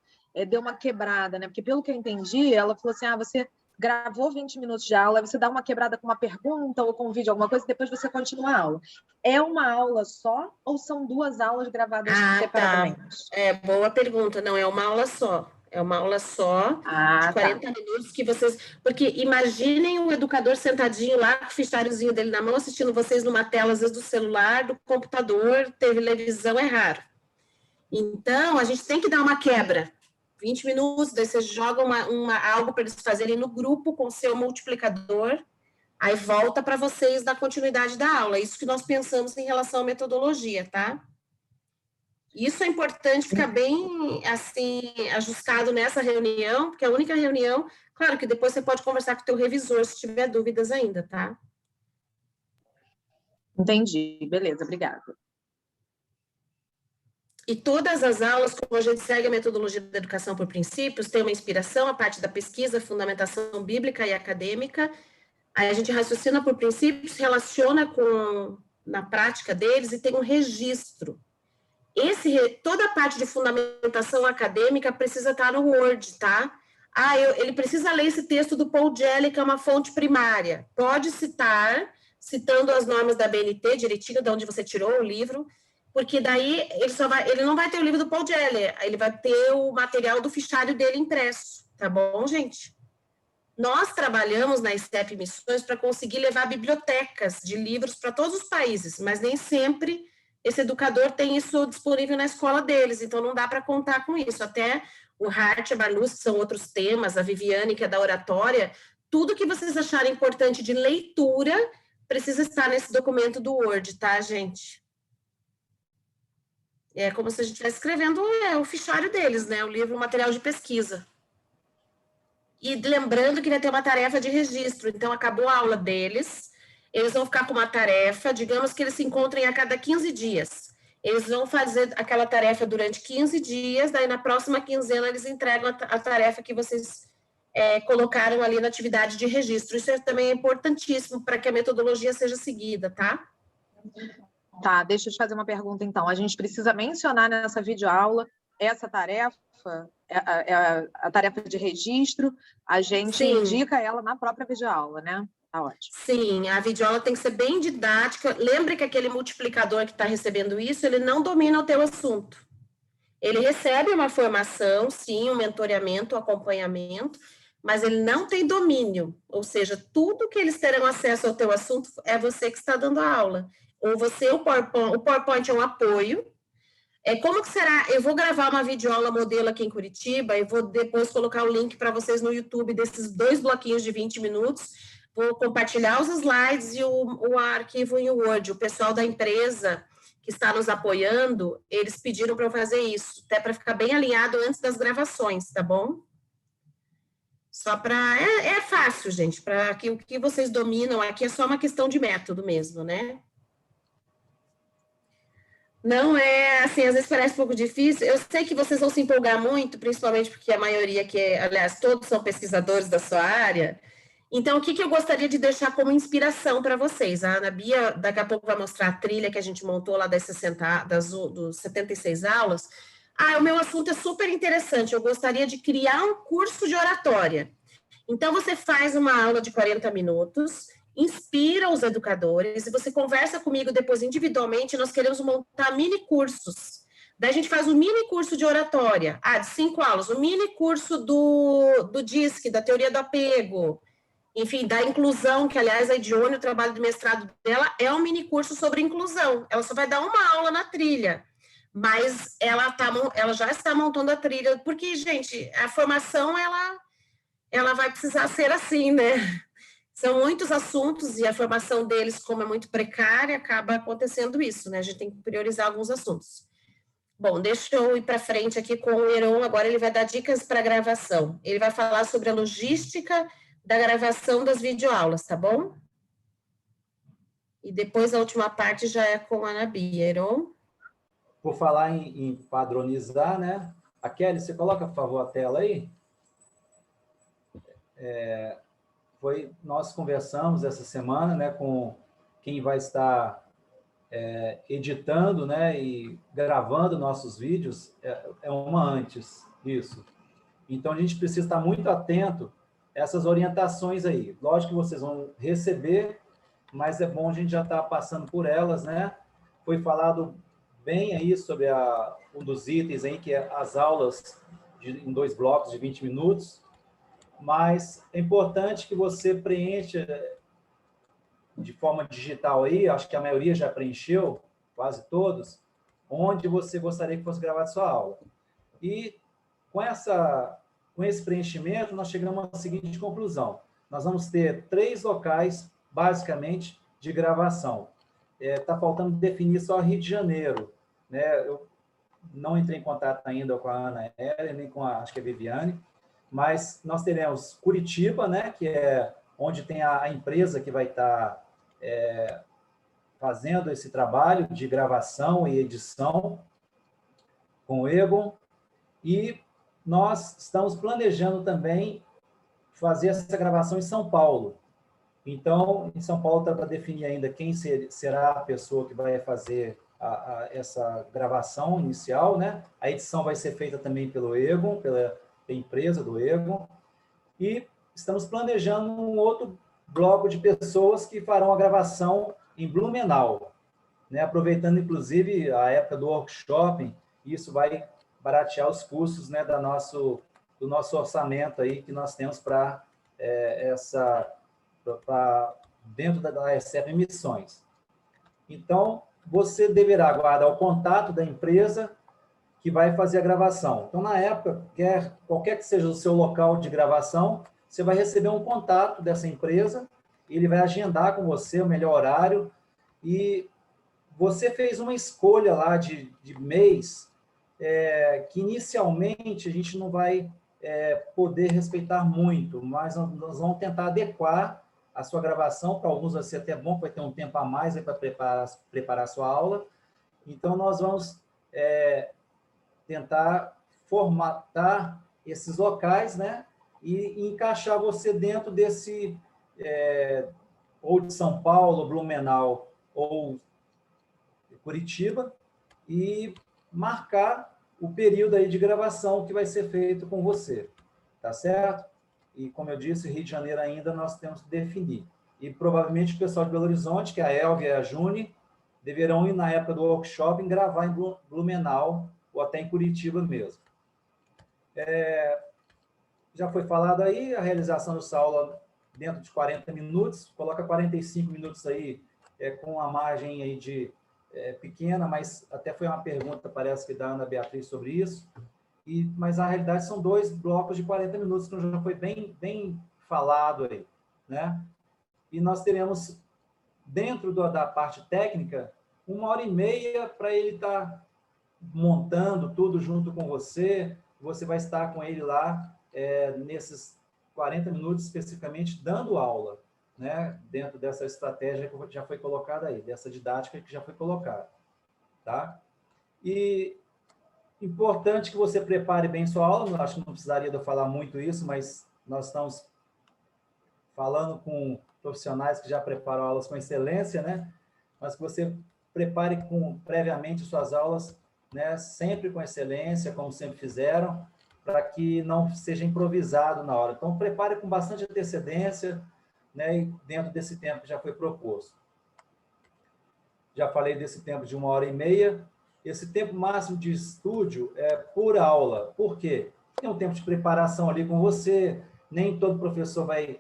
dê uma quebrada, né? Porque pelo que eu entendi, ela falou assim, você gravou 20 minutos de aula, você dá uma quebrada com uma pergunta ou com um vídeo, alguma coisa, e depois você continua a aula. É uma aula só ou são 2 aulas gravadas separadamente? Tá. Boa pergunta. Não, é uma aula só. É uma aula só, de 40 minutos que vocês... Porque imaginem o educador sentadinho lá, com o fichariozinho dele na mão, assistindo vocês numa tela, às vezes do celular, do computador, televisão, é raro. Então, a gente tem que dar uma quebra. 20 minutos, daí vocês jogam algo para eles fazerem no grupo com o seu multiplicador, aí volta para vocês dar continuidade da aula. Isso que nós pensamos em relação à metodologia, tá? Isso é importante ficar bem, assim, ajustado nessa reunião, porque é a única reunião, claro que depois você pode conversar com o teu revisor se tiver dúvidas ainda, tá? Entendi, beleza, obrigada. E todas as aulas, como a gente segue a metodologia da educação por princípios, tem uma inspiração, a parte da pesquisa, fundamentação bíblica e acadêmica, aí a gente raciocina por princípios, relaciona na prática deles e tem um registro. Toda a parte de fundamentação acadêmica precisa estar no Word, tá? Ele precisa ler esse texto do Paul Jelly, que é uma fonte primária. Pode citar, citando as normas da BNT, direitinho de onde você tirou o livro, porque daí ele não vai ter o livro do Paul Jelly, ele vai ter o material do fichário dele impresso, tá bom, gente? Nós trabalhamos na STEP Missões para conseguir levar bibliotecas de livros para todos os países, mas nem sempre esse educador tem isso disponível na escola deles, então não dá para contar com isso. Até o Hart e a Barluz, que são outros temas, a Viviane, que é da oratória, tudo que vocês acharem importante de leitura precisa estar nesse documento do Word, tá, gente? É como se a gente estivesse escrevendo o fichário deles, né? O livro, o material de pesquisa. E lembrando que vai ter uma tarefa de registro, então acabou a aula deles, eles vão ficar com uma tarefa, digamos que eles se encontrem a cada 15 dias. Eles vão fazer aquela tarefa durante 15 dias, daí na próxima quinzena eles entregam a tarefa que vocês colocaram ali na atividade de registro. Isso também é importantíssimo para que a metodologia seja seguida, tá? Tá, deixa eu te fazer uma pergunta, então. A gente precisa mencionar nessa videoaula essa tarefa, a tarefa de registro, a gente indica ela na própria videoaula, né? Tá ótimo. Sim, a videoaula tem que ser bem didática. Lembre que aquele multiplicador que está recebendo isso, ele não domina o teu assunto. Ele recebe uma formação, sim, um mentoreamento, um acompanhamento, mas ele não tem domínio. Ou seja, tudo que eles terão acesso ao teu assunto é você que está dando a aula. Ou você, o PowerPoint é um apoio. Como que será? Eu vou gravar uma videoaula modelo aqui em Curitiba e vou depois colocar o link para vocês no YouTube desses 2 bloquinhos de 20 minutos. Vou compartilhar os slides e o arquivo em Word. O pessoal da empresa que está nos apoiando, eles pediram para eu fazer isso, até para ficar bem alinhado antes das gravações, tá bom? Só para... É fácil, gente, para que o que vocês dominam aqui é só uma questão de método mesmo, né? Não é, assim, às vezes parece um pouco difícil. Eu sei que vocês vão se empolgar muito, principalmente porque a maioria aliás, todos são pesquisadores da sua área. Então, o que eu gostaria de deixar como inspiração para vocês? A Ana Bia, daqui a pouco, vai mostrar a trilha que a gente montou lá dos 76 aulas. O meu assunto é super interessante. Eu gostaria de criar um curso de oratória. Então, você faz uma aula de 40 minutos, inspira os educadores, e você conversa comigo depois individualmente, nós queremos montar mini cursos. Daí a gente faz um mini curso de oratória, de 5 aulas, um mini curso do DISC, da teoria do apego, enfim, da inclusão, que aliás a Edione, o trabalho do mestrado dela é um mini curso sobre inclusão. Ela só vai dar uma aula na trilha, mas ela já está montando a trilha, porque, gente, a formação, ela vai precisar ser assim, né? São muitos assuntos e a formação deles, como é muito precária, acaba acontecendo isso, né? A gente tem que priorizar alguns assuntos. Bom, deixa eu ir para frente aqui com o Heron, agora ele vai dar dicas para gravação. Ele vai falar sobre a logística da gravação das videoaulas, tá bom? E depois a última parte já é com a Ana Bia. Heron? Por falar em padronizar, né? A Kelly, você coloca, por favor, a tela aí? Nós conversamos essa semana, né, com quem vai estar editando, né, e gravando nossos vídeos, uma antes, isso. Então, a gente precisa estar muito atento a essas orientações aí. Lógico que vocês vão receber, mas é bom a gente já estar passando por elas, né? Foi falado bem aí sobre um dos itens aí, que é as aulas em 2 blocos de 20 minutos, mas é importante que você preencha de forma digital aí, acho que a maioria já preencheu, quase todos, onde você gostaria que fosse gravada a sua aula. E com esse preenchimento, nós chegamos à seguinte conclusão. Nós vamos ter 3 locais, basicamente, de gravação. Está faltando definir só Rio de Janeiro, né? não entrei em contato ainda com a Ana Hélia, nem com acho que a Viviane, mas nós teremos Curitiba, né, que é onde tem a empresa que vai estar fazendo esse trabalho de gravação e edição com o Egon, e nós estamos planejando também fazer essa gravação em São Paulo. Então, em São Paulo está para definir ainda quem será a pessoa que vai fazer essa gravação inicial, né? A edição vai ser feita também pelo Egon, pela empresa do Egon, e estamos planejando um outro bloco de pessoas que farão a gravação em Blumenau, né? Aproveitando, inclusive, a época do workshop, isso vai baratear os custos, né, do nosso orçamento aí que nós temos para dentro da ASEP Emissões. Então, você deverá guardar o contato da empresa que vai fazer a gravação. Então, na época, qualquer que seja o seu local de gravação, você vai receber um contato dessa empresa, ele vai agendar com você o melhor horário, e você fez uma escolha lá de mês, que inicialmente a gente não vai poder respeitar muito, mas nós vamos tentar adequar a sua gravação. Para alguns vai ser até bom, vai ter um tempo a mais para preparar a sua aula. Então, nós vamos tentar formatar esses locais, né, e encaixar você dentro desse, ou de São Paulo, Blumenau, ou Curitiba, e marcar o período aí de gravação que vai ser feito com você, tá certo? E, como eu disse, Rio de Janeiro ainda nós temos que definir. E, provavelmente, o pessoal de Belo Horizonte, que é a Elvia e a Juni, deverão ir, na época do workshop, gravar em Blumenau, ou até em Curitiba mesmo. Já foi falado aí, a realização dessa aula dentro de 40 minutos, coloca 45 minutos aí, com a margem aí de pequena, mas até foi uma pergunta, parece que da Ana Beatriz sobre isso, mas na realidade são 2 blocos de 40 minutos, que já foi bem falado aí, né? E nós teremos, dentro da parte técnica, 1h30 para ele estar montando tudo junto com você. Você vai estar com ele lá, nesses 40 minutos especificamente, dando aula, né? Dentro dessa estratégia que já foi colocada aí, dessa didática que já foi colocada, tá? E importante que você prepare bem sua aula. Acho que não precisaria de eu falar muito isso, mas nós estamos falando com profissionais que já preparam aulas com excelência, né? Mas que você prepare previamente suas aulas, né? Sempre com excelência, como sempre fizeram, para que não seja improvisado na hora. Então, prepare com bastante antecedência, né? E dentro desse tempo que já foi proposto. Já falei desse tempo de 1h30. Esse tempo máximo de estúdio é por aula. Por quê? Tem um tempo de preparação ali com você, nem todo professor vai,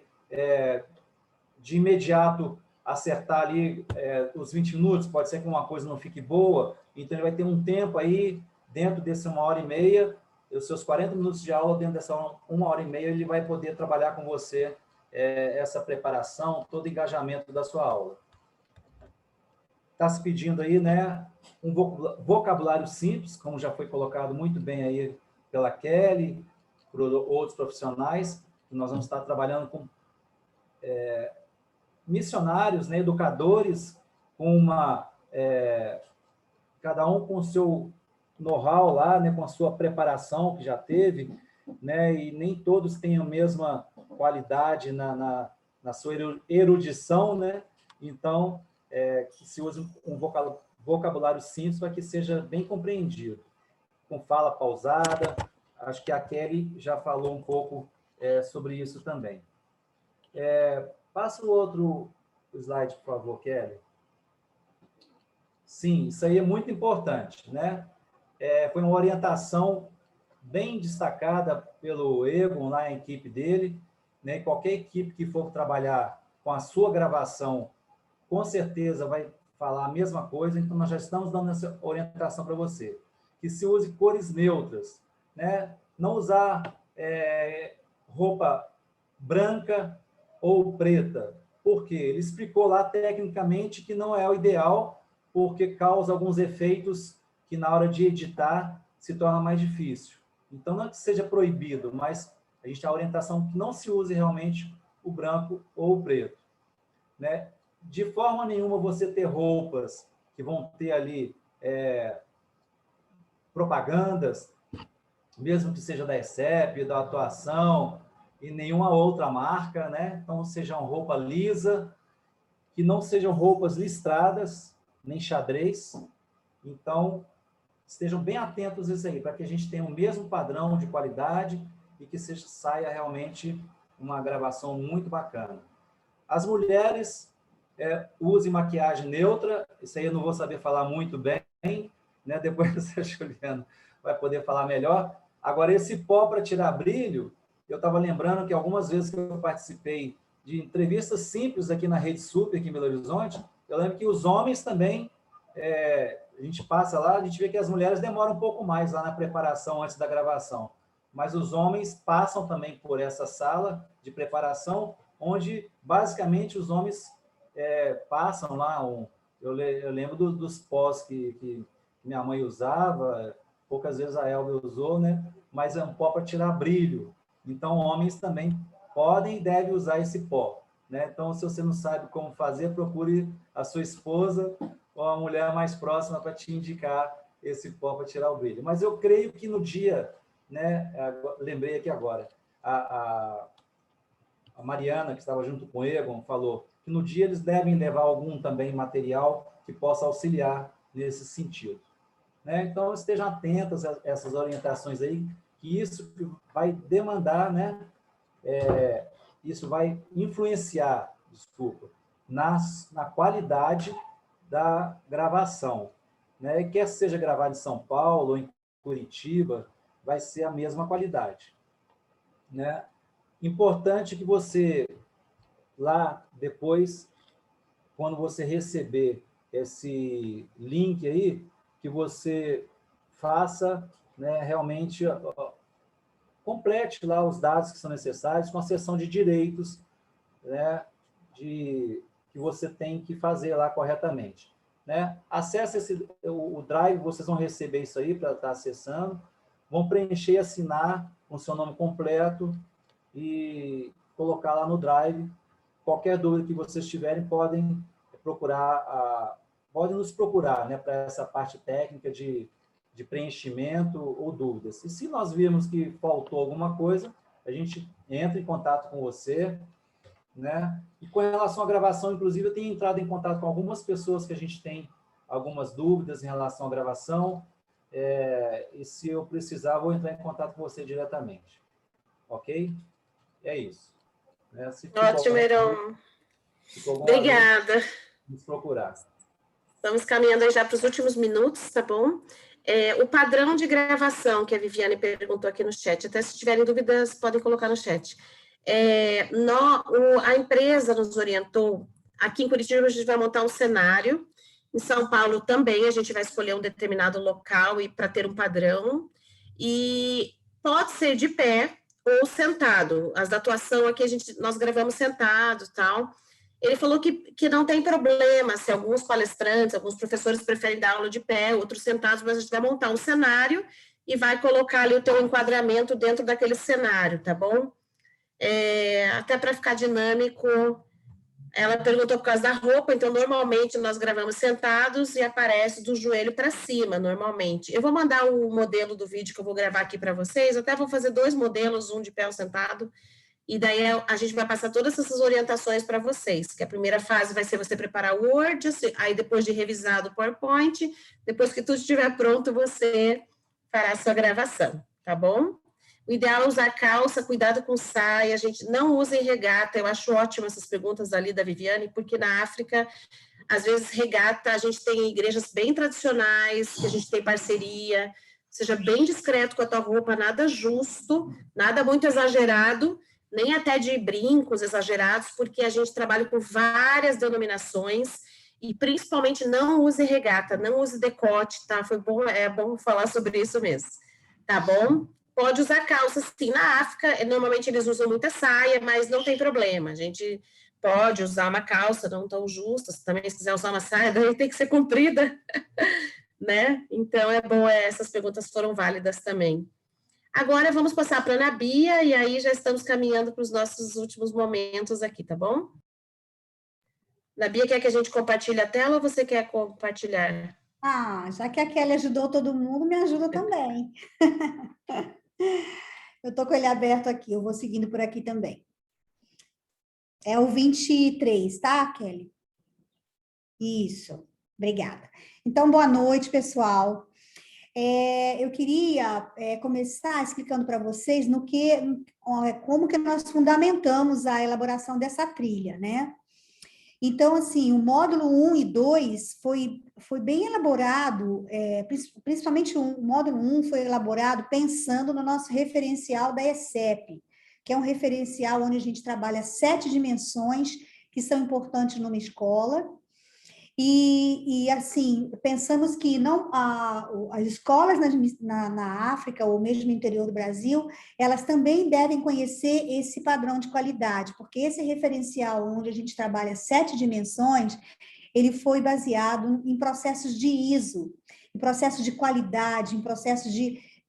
de imediato, acertar ali os 20 minutos, pode ser que uma coisa não fique boa, então ele vai ter um tempo aí, dentro desse 1h30, os seus 40 minutos de aula, dentro dessa 1h30, ele vai poder trabalhar com você essa preparação, todo o engajamento da sua aula. Está se pedindo aí, né, um vocabulário simples, como já foi colocado muito bem aí pela Kelly, por outros profissionais. Nós vamos estar trabalhando com missionários, né, educadores, cada um com o seu know-how lá, né, com a sua preparação que já teve, né, e nem todos têm a mesma qualidade na sua erudição, né? Então, que se use um vocabulário simples para que seja bem compreendido, com fala pausada. Acho que a Kelly já falou um pouco sobre isso também. Passa o outro slide, por favor, Kelly. Sim, isso aí é muito importante, né? Foi uma orientação bem destacada pelo Egon, lá, a equipe dele, né? Qualquer equipe que for trabalhar com a sua gravação, com certeza vai falar a mesma coisa. Então, nós já estamos dando essa orientação para você. Que se use cores neutras, né? Não usar roupa branca ou preta. Por quê? Ele explicou lá tecnicamente que não é o ideal, porque causa alguns efeitos que na hora de editar se torna mais difícil. Então, não é que seja proibido, mas a gente tem a orientação que não se use realmente o branco ou o preto, né? De forma nenhuma você ter roupas que vão ter ali propagandas, mesmo que seja da ESEP, da Atuação e nenhuma outra marca, né? Então, sejam roupa lisa, que não sejam roupas listradas, nem xadrez. Então, estejam bem atentos a isso aí, para que a gente tenha o mesmo padrão de qualidade e que saia realmente uma gravação muito bacana. As mulheres usem maquiagem neutra, isso aí eu não vou saber falar muito bem, né? Depois a Juliana vai poder falar melhor. Agora, esse pó para tirar brilho, eu estava lembrando que algumas vezes que eu participei de entrevistas simples aqui na Rede Super, aqui em Belo Horizonte, eu lembro que os homens também, a gente passa lá, a gente vê que as mulheres demoram um pouco mais lá na preparação antes da gravação, mas os homens passam também por essa sala de preparação, onde basicamente os homens passam lá, eu lembro dos pós que minha mãe usava, poucas vezes a Elvia usou, né? Mas é um pó para tirar brilho. Então, homens também podem e devem usar esse pó, né? Então, se você não sabe como fazer, procure a sua esposa ou a mulher mais próxima para te indicar esse pó para tirar o brilho. Mas eu creio que no dia, né? Lembrei aqui agora, a Mariana, que estava junto com o Egon, falou que no dia eles devem levar algum também material que possa auxiliar nesse sentido, né? Então, estejam atentos a essas orientações aí, que isso vai demandar, né? Isso vai influenciar, na qualidade da gravação, né? E quer seja gravado em São Paulo ou em Curitiba, vai ser a mesma qualidade, né? Importante que você, lá depois, quando você receber esse link aí, que você faça, né, realmente, complete lá os dados que são necessários com a seção de direitos, né, que você tem que fazer lá corretamente, né? Acesse o Drive, vocês vão receber isso aí para estar acessando, vão preencher e assinar com o seu nome completo e colocar lá no Drive. Qualquer dúvida que vocês tiverem, podem nos procurar, né, para essa parte técnica de preenchimento ou dúvidas. E se nós virmos que faltou alguma coisa, a gente entra em contato com você, né? E com relação à gravação, inclusive, eu tenho entrado em contato com algumas pessoas que a gente tem algumas dúvidas em relação à gravação, e se eu precisar, vou entrar em contato com você diretamente. Ok? É isso. Né? Ótimo, Heron. Obrigada. Nos procurar. Estamos caminhando aí já para os últimos minutos, tá bom? O padrão de gravação que a Viviane perguntou aqui no chat, até se tiverem dúvidas, podem colocar no chat. A empresa nos orientou, aqui em Curitiba a gente vai montar um cenário, em São Paulo também a gente vai escolher um determinado local e para ter um padrão, e pode ser de pé ou sentado. As da atuação aqui nós gravamos sentados e tal. Ele falou que não tem problema se alguns palestrantes, alguns professores preferem dar aula de pé, outros sentados, mas a gente vai montar um cenário e vai colocar ali o teu enquadramento dentro daquele cenário, tá bom? Até para ficar dinâmico, ela perguntou por causa da roupa, então normalmente nós gravamos sentados e aparece do joelho para cima, normalmente. Eu vou mandar o modelo do vídeo que eu vou gravar aqui para vocês, eu até vou fazer 2 modelos, um de pé ou sentado, e daí a gente vai passar todas essas orientações para vocês, que a primeira fase vai ser você preparar o Word, aí depois de revisado o PowerPoint, depois que tudo estiver pronto, você fará a sua gravação, tá bom? O ideal é usar calça, cuidado com saia, a gente não usa em regata, eu acho ótimo essas perguntas ali da Viviane, porque na África, às vezes regata, a gente tem igrejas bem tradicionais, que a gente tem parceria, seja bem discreto com a tua roupa, nada justo, nada muito exagerado, nem até de brincos exagerados, porque a gente trabalha com várias denominações, e principalmente não use regata, não use decote, tá? É bom falar sobre isso mesmo, tá bom? Pode usar calça, sim, na África, normalmente eles usam muita saia, mas não tem problema, a gente pode usar uma calça não tão justa, se também quiser usar uma saia, daí tem que ser comprida, né? Então, é bom, essas perguntas foram válidas também. Agora, vamos passar para a Ana Bia, e aí já estamos caminhando para os nossos últimos momentos aqui, tá bom? Ana Bia, quer que a gente compartilhe a tela ou você quer compartilhar? Ah, já que a Kelly ajudou todo mundo, me ajuda também. Eu estou com ele aberto aqui, eu vou seguindo por aqui também. É o 23, tá, Kelly? Isso, obrigada. Então, boa noite, pessoal. Eu queria começar explicando para vocês como que nós fundamentamos a elaboração dessa trilha, né? Então, assim, o módulo 1 e 2 foi bem elaborado, principalmente o módulo 1 foi elaborado pensando no nosso referencial da ESEP, que é um referencial onde a gente trabalha 7 dimensões que são importantes numa escola. E assim, pensamos que as escolas na África, ou mesmo no interior do Brasil, elas também devem conhecer esse padrão de qualidade, porque esse referencial, onde a gente trabalha 7 dimensões, ele foi baseado em processos de ISO, em processos de qualidade, em processos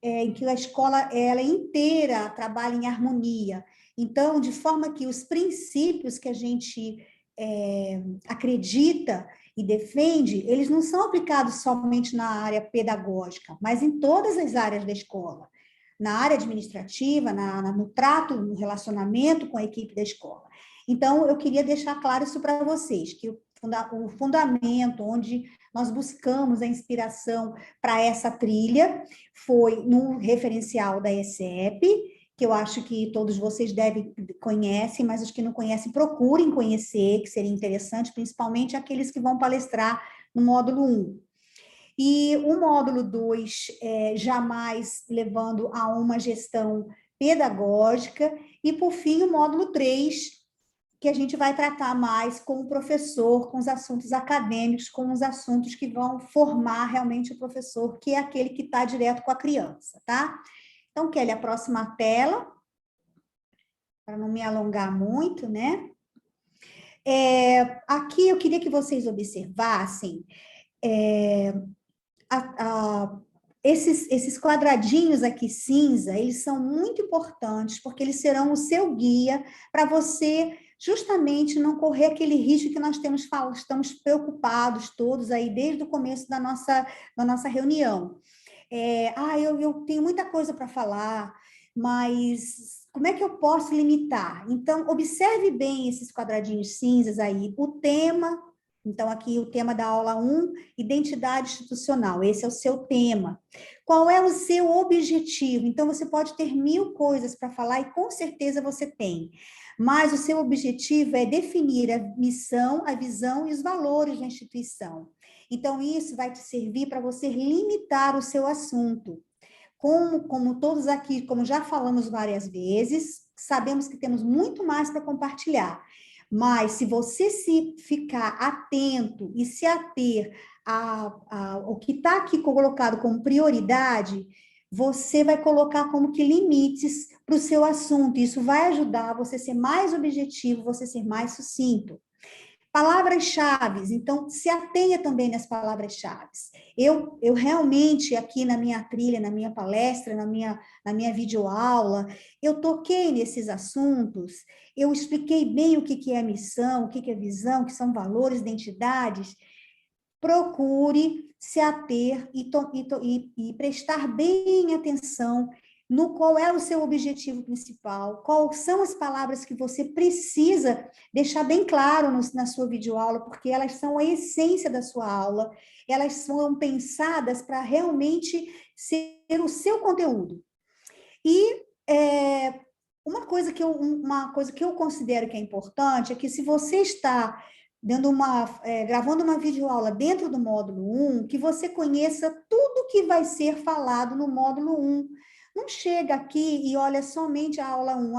em que a escola ela inteira trabalha em harmonia. Então, de forma que os princípios que a gente acredita e defende, eles não são aplicados somente na área pedagógica, mas em todas as áreas da escola. Na área administrativa, no trato, no relacionamento com a equipe da escola. Então, eu queria deixar claro isso para vocês, que o fundamento, onde nós buscamos a inspiração para essa trilha, foi no referencial da ESEP, que eu acho que todos vocês conhecem, mas os que não conhecem, procurem conhecer, que seria interessante, principalmente aqueles que vão palestrar no módulo 1. E o módulo 2, jamais levando a uma gestão pedagógica, e, por fim, o módulo 3, que a gente vai tratar mais com o professor, com os assuntos acadêmicos, com os assuntos que vão formar realmente o professor, que é aquele que está direto com a criança, tá? Então, Kelly, a próxima tela, para não me alongar muito, né? Aqui eu queria que vocês observassem esses quadradinhos aqui cinza, eles são muito importantes, porque eles serão o seu guia para você justamente não correr aquele risco que nós estamos preocupados todos aí desde o começo da nossa reunião. Eu tenho muita coisa para falar, mas como é que eu posso limitar? Então, observe bem esses quadradinhos cinzas aí, o tema. Então, aqui o tema da aula 1, identidade institucional, esse é o seu tema. Qual é o seu objetivo? Então, você pode ter 1000 coisas para falar, e com certeza você tem. Mas o seu objetivo é definir a missão, a visão e os valores da instituição. Então, isso vai te servir para você limitar o seu assunto. Como todos aqui, como já falamos várias vezes, sabemos que temos muito mais para compartilhar. Mas, se você ficar atento e se ater ao que está aqui colocado como prioridade, você vai colocar como que limites para o seu assunto. Isso vai ajudar você a ser mais objetivo, você ser mais sucinto. Palavras-chave, então, se atenha também nas palavras-chave. Eu realmente, aqui na minha trilha, na minha palestra, na minha videoaula, eu toquei nesses assuntos, eu expliquei bem o que é a missão, o que é visão, o que são valores, identidades. Procure se ater e prestar bem atenção no qual é o seu objetivo principal, quais são as palavras que você precisa deixar bem claro na sua videoaula, porque elas são a essência da sua aula, elas são pensadas para realmente ser o seu conteúdo. E uma coisa que eu considero que é importante é que, se você está gravando uma videoaula dentro do módulo 1, que você conheça tudo que vai ser falado no módulo 1. Não chega aqui e olha somente a aula 1.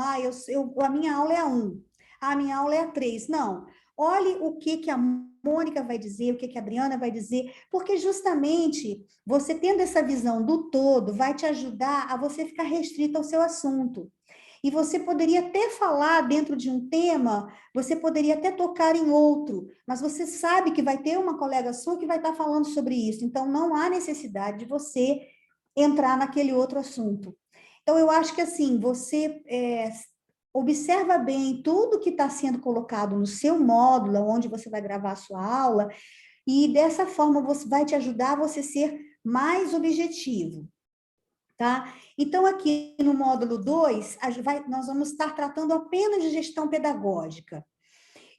A minha aula é a 1. A minha aula é a 3. Não. Olhe o que a Mônica vai dizer, o que a Adriana vai dizer, porque justamente você tendo essa visão do todo vai te ajudar a você ficar restrito ao seu assunto. E você poderia até falar dentro de um tema, você poderia até tocar em outro, mas você sabe que vai ter uma colega sua que vai estar falando sobre isso, então não há necessidade de você entrar naquele outro assunto. Então, eu acho que, assim, você observa bem tudo que está sendo colocado no seu módulo, onde você vai gravar a sua aula, e dessa forma você vai te ajudar a você ser mais objetivo. Tá? Então, aqui no módulo 2, nós vamos estar tratando apenas de gestão pedagógica.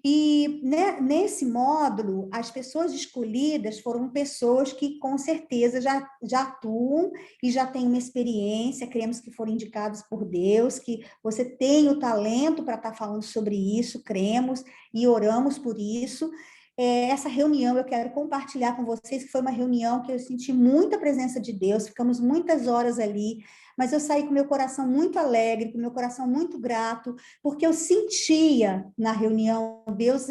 E né, nesse módulo, as pessoas escolhidas foram pessoas que, com certeza, já atuam e já têm uma experiência, cremos que foram indicados por Deus, que você tem o talento para estar falando sobre isso, cremos e oramos por isso. Essa reunião eu quero compartilhar com vocês, que foi uma reunião que eu senti muita presença de Deus, ficamos muitas horas ali, mas eu saí com meu coração muito alegre, com meu coração muito grato, porque eu sentia na reunião Deus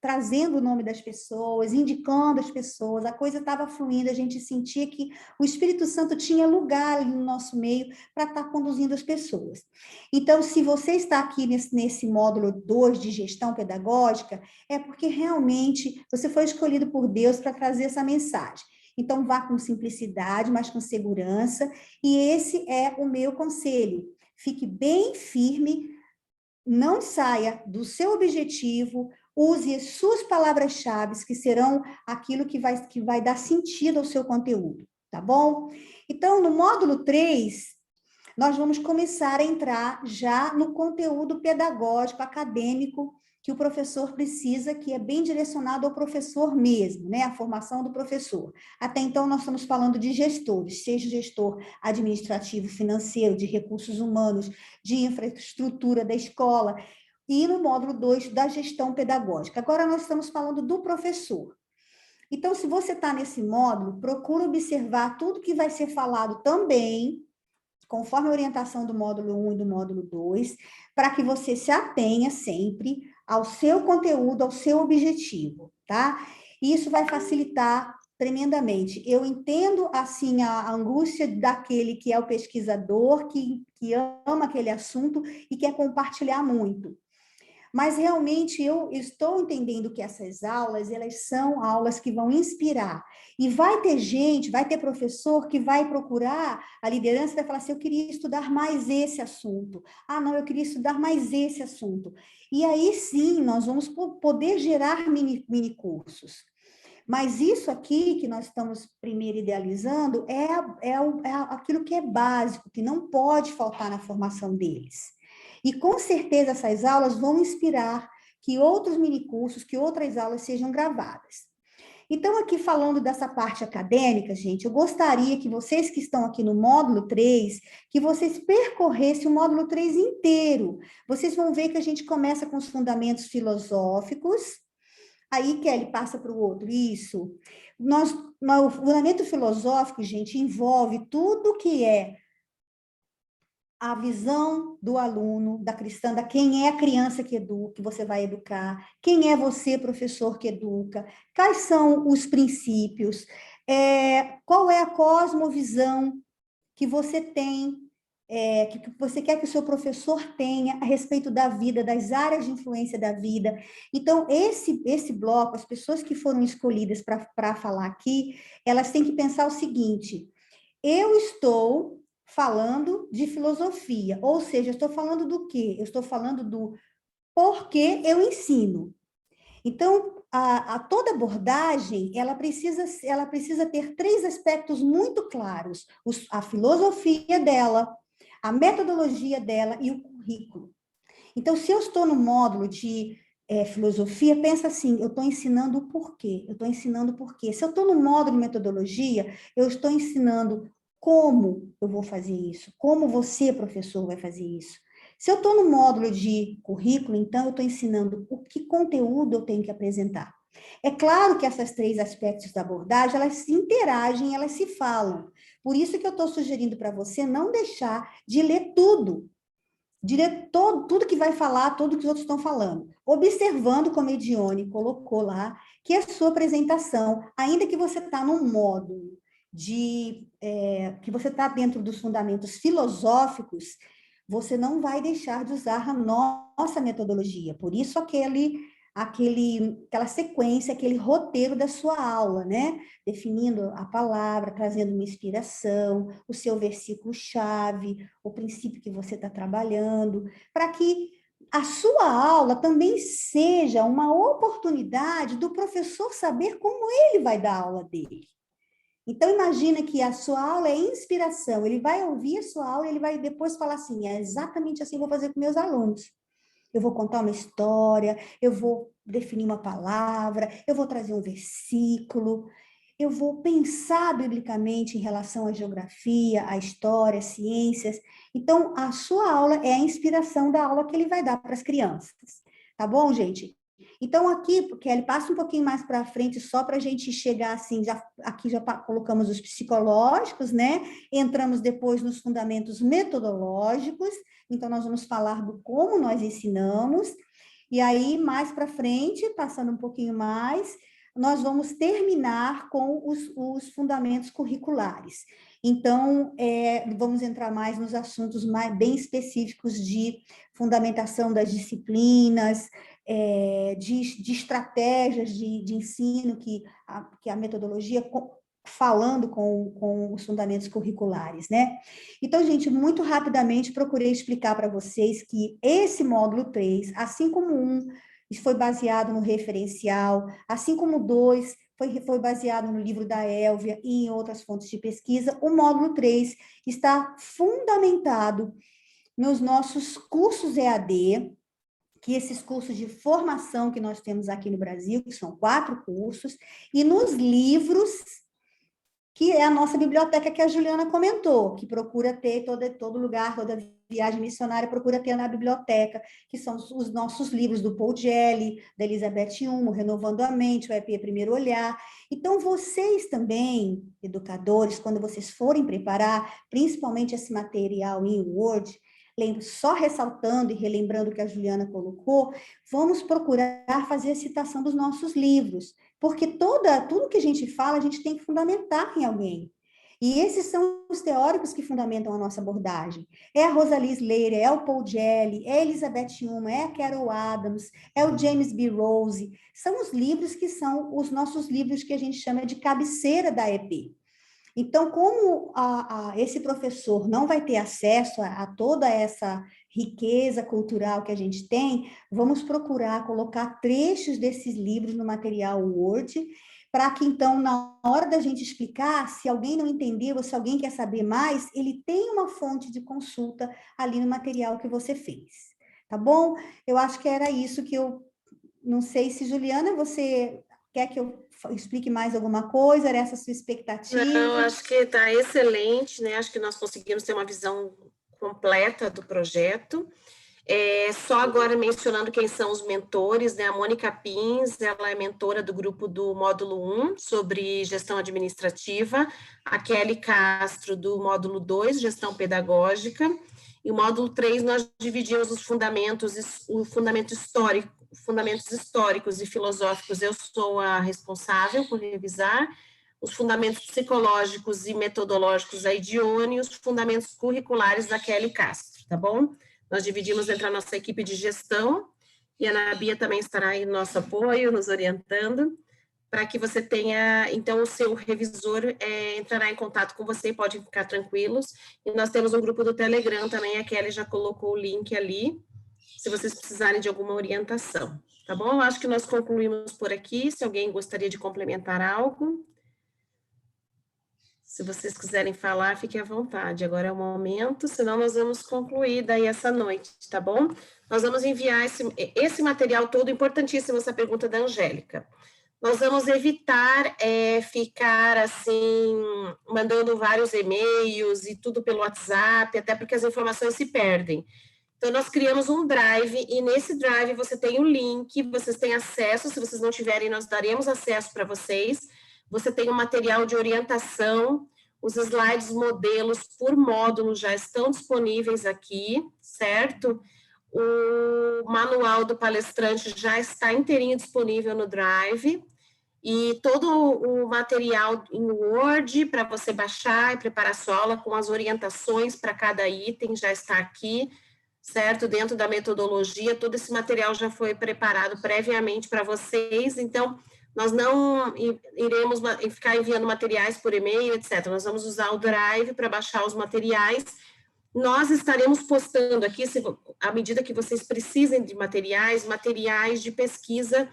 trazendo o nome das pessoas, indicando as pessoas, a coisa estava fluindo, a gente sentia que o Espírito Santo tinha lugar ali no nosso meio para estar conduzindo as pessoas. Então, se você está aqui nesse módulo 2 de gestão pedagógica, é porque realmente você foi escolhido por Deus para trazer essa mensagem. Então, vá com simplicidade, mas com segurança, e esse é o meu conselho. Fique bem firme, não saia do seu objetivo, use as suas palavras-chave, que serão aquilo que vai dar sentido ao seu conteúdo, tá bom? Então, no módulo 3, nós vamos começar a entrar já no conteúdo pedagógico, acadêmico, que o professor precisa, que é bem direcionado ao professor mesmo, né? A formação do professor. Até então, nós estamos falando de gestores, seja gestor administrativo, financeiro, de recursos humanos, de infraestrutura da escola, e no módulo 2, da gestão pedagógica. Agora, nós estamos falando do professor. Então, se você está nesse módulo, procura observar tudo que vai ser falado também, conforme a orientação do módulo 1 e do módulo 2, para que você se atenha sempre ao seu conteúdo, ao seu objetivo, tá? E isso vai facilitar tremendamente. Eu entendo, assim, a angústia daquele que é o pesquisador, que ama aquele assunto e quer compartilhar muito. Mas, realmente, eu estou entendendo que essas aulas, elas são aulas que vão inspirar. E vai ter gente, vai ter professor que vai procurar a liderança e vai falar assim, eu queria estudar mais esse assunto. Ah, não, eu queria estudar mais esse assunto. E aí, sim, nós vamos poder gerar mini cursos. Mas isso aqui que nós estamos primeiro idealizando é aquilo que é básico, que não pode faltar na formação deles. E, com certeza, essas aulas vão inspirar que outros minicursos, que outras aulas sejam gravadas. Então, aqui falando dessa parte acadêmica, gente, eu gostaria que vocês que estão aqui no módulo 3, que vocês percorressem o módulo 3 inteiro. Vocês vão ver que a gente começa com os fundamentos filosóficos, aí, Kelly, passa para o outro, isso. O fundamento filosófico, gente, envolve tudo que é a visão do aluno, da cristã, quem é a criança que educa, que você vai educar, quem é você, professor, que educa, quais são os princípios, qual é a cosmovisão que você tem, que você quer que o seu professor tenha a respeito da vida, das áreas de influência da vida. Então, esse bloco, as pessoas que foram escolhidas para falar aqui, elas têm que pensar o seguinte, eu estou falando de filosofia, ou seja, eu estou falando do quê? Eu estou falando do porquê eu ensino. Então, toda abordagem, ela precisa ter 3 aspectos muito claros, a filosofia dela, a metodologia dela e o currículo. Então, se eu estou no módulo de filosofia, pensa assim, eu estou ensinando o porquê, eu estou ensinando o porquê. Se eu estou no módulo de metodologia, eu estou ensinando como eu vou fazer isso, como você, professor, vai fazer isso. Se eu estou no módulo de currículo, então eu estou ensinando o que conteúdo eu tenho que apresentar. É claro que esses 3 aspectos da abordagem, elas se interagem, elas se falam. Por isso que eu estou sugerindo para você não deixar de ler tudo, tudo que vai falar, tudo que os outros estão falando. Observando, como a Edione colocou lá, que a sua apresentação, ainda que você está num módulo que você está dentro dos fundamentos filosóficos, você não vai deixar de usar a nossa metodologia. Por isso aquela sequência, aquele roteiro da sua aula, né? Definindo a palavra, trazendo uma inspiração, o seu versículo-chave, o princípio que você está trabalhando, para que a sua aula também seja uma oportunidade do professor saber como ele vai dar a aula dele. Então, imagina que a sua aula é inspiração, ele vai ouvir a sua aula e ele vai depois falar assim, é exatamente assim que eu vou fazer com meus alunos. Eu vou contar uma história, eu vou definir uma palavra, eu vou trazer um versículo, eu vou pensar biblicamente em relação à geografia, à história, às ciências. Então, a sua aula é a inspiração da aula que ele vai dar para as crianças. Tá bom, gente? Então, aqui, Kelly, passa um pouquinho mais para frente, só para a gente chegar assim, aqui já colocamos os psicológicos, né? Entramos depois nos fundamentos metodológicos, então nós vamos falar do como nós ensinamos, e aí, mais para frente, passando um pouquinho mais, nós vamos terminar com os fundamentos curriculares. Então, vamos entrar mais nos assuntos bem específicos de fundamentação das disciplinas, de estratégias de ensino que a metodologia falando com os fundamentos curriculares, né? Então, gente, muito rapidamente procurei explicar para vocês que esse módulo 3, assim como foi baseado no referencial, assim como 2 foi baseado no livro da Elvia e em outras fontes de pesquisa, o módulo 3 está fundamentado nos nossos cursos EAD, que esses cursos de formação que nós temos aqui no Brasil, que são 4 cursos, e nos livros, que é a nossa biblioteca que a Juliana comentou, que procura ter todo lugar, toda viagem missionária procura ter na biblioteca, que são os nossos livros do Paul Gelli, da Elizabeth Humo, Renovando a Mente, o EP Primeiro Olhar. Então, vocês também, educadores, quando vocês forem preparar, principalmente esse material em Word, só ressaltando e relembrando o que a Juliana colocou, vamos procurar fazer a citação dos nossos livros, porque tudo que a gente fala, a gente tem que fundamentar em alguém. E esses são os teóricos que fundamentam a nossa abordagem. É a Rosalie Slater, é o Paul Gelli, é a Elizabeth Humo, é a Carol Adams, é o James B. Rose. São os livros que são os nossos livros que a gente chama de cabeceira da EP. Então, como esse professor não vai ter acesso a toda essa riqueza cultural que a gente tem, vamos procurar colocar trechos desses livros no material Word, para que, então, na hora da gente explicar, se alguém não entendeu ou se alguém quer saber mais, ele tem uma fonte de consulta ali no material que você fez. Tá bom? Eu acho que era isso que eu... Não sei se, Juliana, você quer que eu explique mais alguma coisa? Era essa a sua expectativa? Não, acho que está excelente, né? Acho que nós conseguimos ter uma visão completa do projeto. Só agora mencionando quem são os mentores, né? A Mônica Pins, ela é mentora do grupo do módulo 1, sobre gestão administrativa, a Kelly Castro, do módulo 2, gestão pedagógica, e o módulo 3 nós dividimos os fundamentos históricos e filosóficos, eu sou a responsável por revisar, os fundamentos psicológicos e metodológicos, a Idione, e os fundamentos curriculares da Kelly Castro, tá bom? Nós dividimos entre a nossa equipe de gestão, e a Ana Bia também estará aí no nosso apoio, nos orientando, para que você tenha, então, o seu revisor entrará em contato com você, pode ficar tranquilos, e nós temos um grupo do Telegram também, a Kelly já colocou o link ali, se vocês precisarem de alguma orientação, tá bom? Eu acho que nós concluímos por aqui, se alguém gostaria de complementar algo. Se vocês quiserem falar, fiquem à vontade, agora é o momento, senão nós vamos concluir daí essa noite, tá bom? Nós vamos enviar esse material todo, importantíssimo essa pergunta da Angélica. Nós vamos evitar ficar, assim, mandando vários e-mails e tudo pelo WhatsApp, até porque as informações se perdem. Então, nós criamos um drive, e nesse drive você tem o link, vocês têm acesso, se vocês não tiverem, nós daremos acesso para vocês. Você tem um material de orientação, os slides modelos por módulo já estão disponíveis aqui, certo? O manual do palestrante já está inteirinho disponível no Drive, e todo o material em Word para você baixar e preparar sua aula com as orientações para cada item já está aqui, certo? Dentro da metodologia, todo esse material já foi preparado previamente para vocês, então nós não iremos ficar enviando materiais por e-mail, etc. Nós vamos usar o Drive para baixar os materiais. Nós estaremos postando aqui, à medida que vocês precisem de materiais de pesquisa.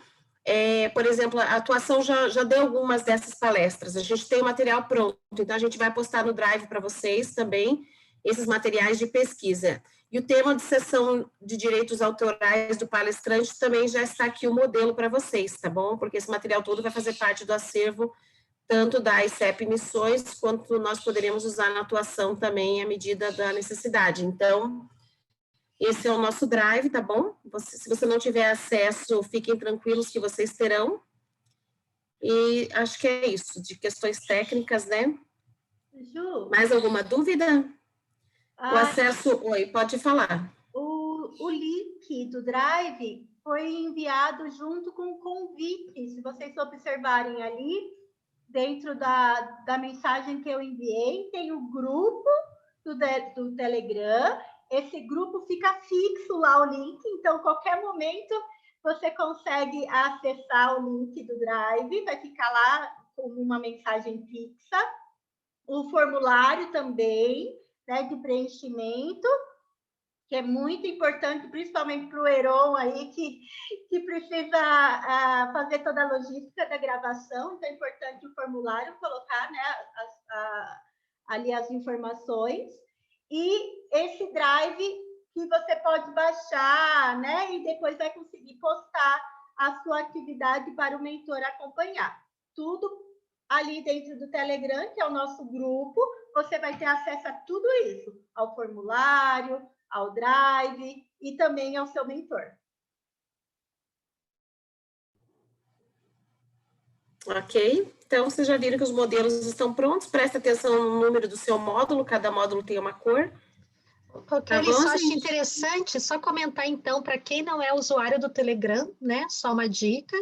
Por exemplo, a atuação já deu algumas dessas palestras. A gente tem o material pronto, então a gente vai postar no Drive para vocês também, esses materiais de pesquisa. E o tema de sessão de direitos autorais do palestrante também já está aqui o modelo para vocês, tá bom? Porque esse material todo vai fazer parte do acervo, tanto da ICEP Missões, quanto nós poderemos usar na atuação também à medida da necessidade. Então, esse é o nosso Drive, tá bom? Se você não tiver acesso, fiquem tranquilos que vocês terão. E acho que é isso, de questões técnicas, né? Ju, Mais alguma dúvida? O acesso... Oi, pode falar. O link do Drive foi enviado junto com o convite. Se vocês observarem ali, dentro da mensagem que eu enviei, tem o grupo do Telegram. Esse grupo fica fixo lá, o link. Então, qualquer momento, você consegue acessar o link do Drive. Vai ficar lá como uma mensagem fixa. O formulário também, né, de preenchimento, que é muito importante, principalmente para o Heron aí, que precisa fazer toda a logística da gravação, então é importante o formulário, colocar, né, ali as informações, e esse Drive que você pode baixar, né, e depois vai conseguir postar a sua atividade para o mentor acompanhar. Tudo ali dentro do Telegram, que é o nosso grupo, você vai ter acesso a tudo isso, ao formulário, ao Drive e também ao seu mentor. Ok, então vocês já viram que os modelos estão prontos, presta atenção no número do seu módulo, cada módulo tem uma cor. Kelly, só acho interessante só comentar então, para quem não é usuário do Telegram, né, só uma dica,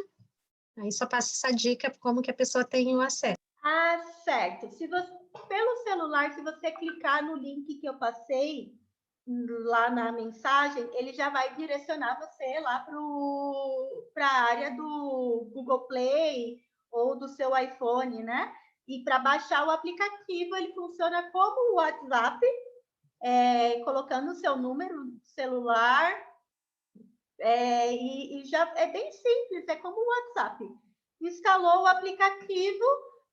aí só passa essa dica como que a pessoa tem o acesso. Ah, certo. Se você, pelo celular, se você clicar no link que eu passei lá na mensagem, ele já vai direcionar você lá para a área do Google Play ou do seu iPhone, né? E para baixar o aplicativo, ele funciona como o WhatsApp, colocando o seu número celular, e já é bem simples, é como o WhatsApp. Instalou o aplicativo,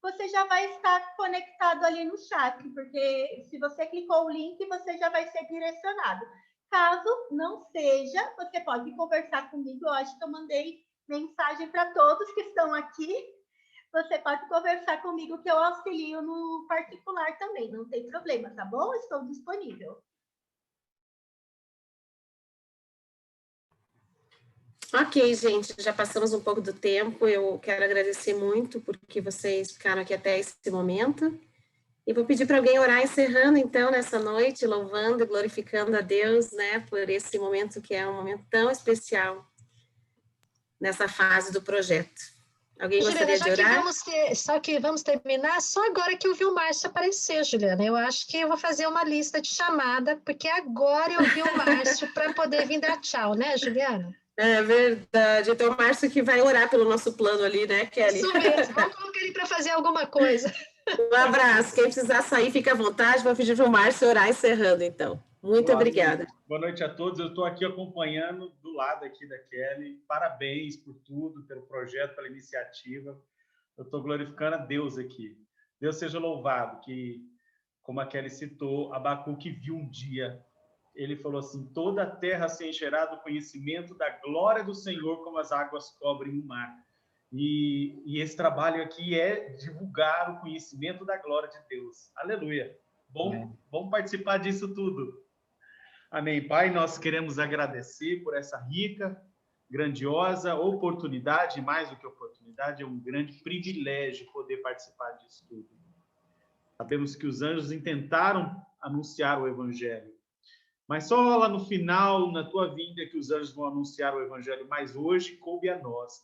você já vai estar conectado ali no chat, porque se você clicou o link, você já vai ser direcionado. Caso não seja, você pode conversar comigo, eu acho que eu mandei mensagem para todos que estão aqui, você pode conversar comigo que eu auxilio no particular também, não tem problema, tá bom? Estou disponível. Ok, gente, já passamos um pouco do tempo, eu quero agradecer muito porque vocês ficaram aqui até esse momento, e vou pedir para alguém orar encerrando, então, nessa noite, louvando e glorificando a Deus, né, por esse momento que é um momento tão especial nessa fase do projeto. Alguém gostaria de orar? Só que vamos terminar só agora que eu vi o Márcio aparecer, Juliana. Eu acho que eu vou fazer uma lista de chamada, porque agora eu vi o Márcio para poder vir dar tchau, né, Juliana? É verdade. Então, o Márcio que vai orar pelo nosso plano ali, né, Kelly? Isso mesmo. Vamos colocar ele para fazer alguma coisa. Um abraço. Quem precisar sair, fica à vontade. Vou pedir para o Márcio orar encerrando, então. Muito obrigada. Boa noite a todos. Eu estou aqui acompanhando do lado aqui da Kelly. Parabéns por tudo, pelo projeto, pela iniciativa. Eu estou glorificando a Deus aqui. Deus seja louvado, que, como a Kelly citou, Abacuque viu um dia, ele falou assim, toda a terra se encherá do conhecimento da glória do Senhor, como as águas cobrem o mar. E esse trabalho aqui é divulgar o conhecimento da glória de Deus. Aleluia. Vamos participar disso tudo. Amém. Pai, nós queremos agradecer por essa rica, grandiosa oportunidade, mais do que oportunidade, é um grande privilégio poder participar disso tudo. Sabemos que os anjos intentaram anunciar o Evangelho, Mas só lá no final, na tua vinda, que os anjos vão anunciar o evangelho. Mas hoje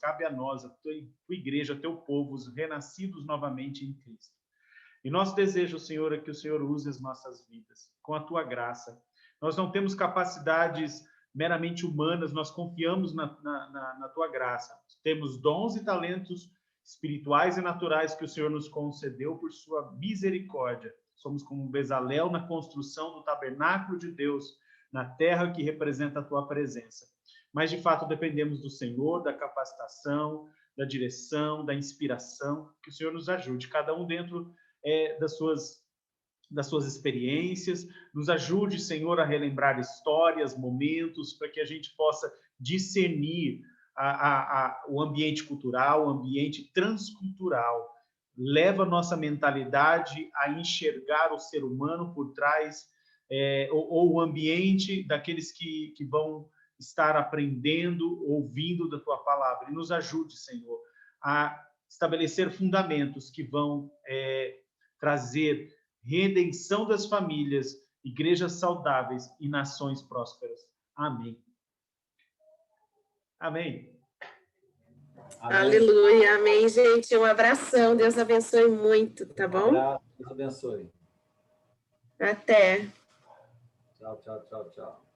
cabe a nós, a tua igreja, a teu povo, os renascidos novamente em Cristo. E nosso desejo, Senhor, é que o Senhor use as nossas vidas com a tua graça. Nós não temos capacidades meramente humanas, nós confiamos na tua graça. Temos dons e talentos espirituais e naturais que o Senhor nos concedeu por sua misericórdia. Somos como um Bezalel na construção do tabernáculo de Deus, na terra que representa a tua presença. Mas, de fato, dependemos do Senhor, da capacitação, da direção, da inspiração, que o Senhor nos ajude, cada um dentro das suas experiências, nos ajude, Senhor, a relembrar histórias, momentos, para que a gente possa discernir o ambiente cultural, o ambiente transcultural. Leva a nossa mentalidade a enxergar o ser humano por trás, ou o ambiente daqueles que vão estar aprendendo, ouvindo da tua palavra. E nos ajude, Senhor, a estabelecer fundamentos que vão trazer redenção das famílias, igrejas saudáveis e nações prósperas. Amém. Amém. Amém. Aleluia, amém, gente. Um abração, Deus abençoe muito, tá bom? Um abraço, Deus abençoe. Até. Tchau, tchau, tchau, tchau.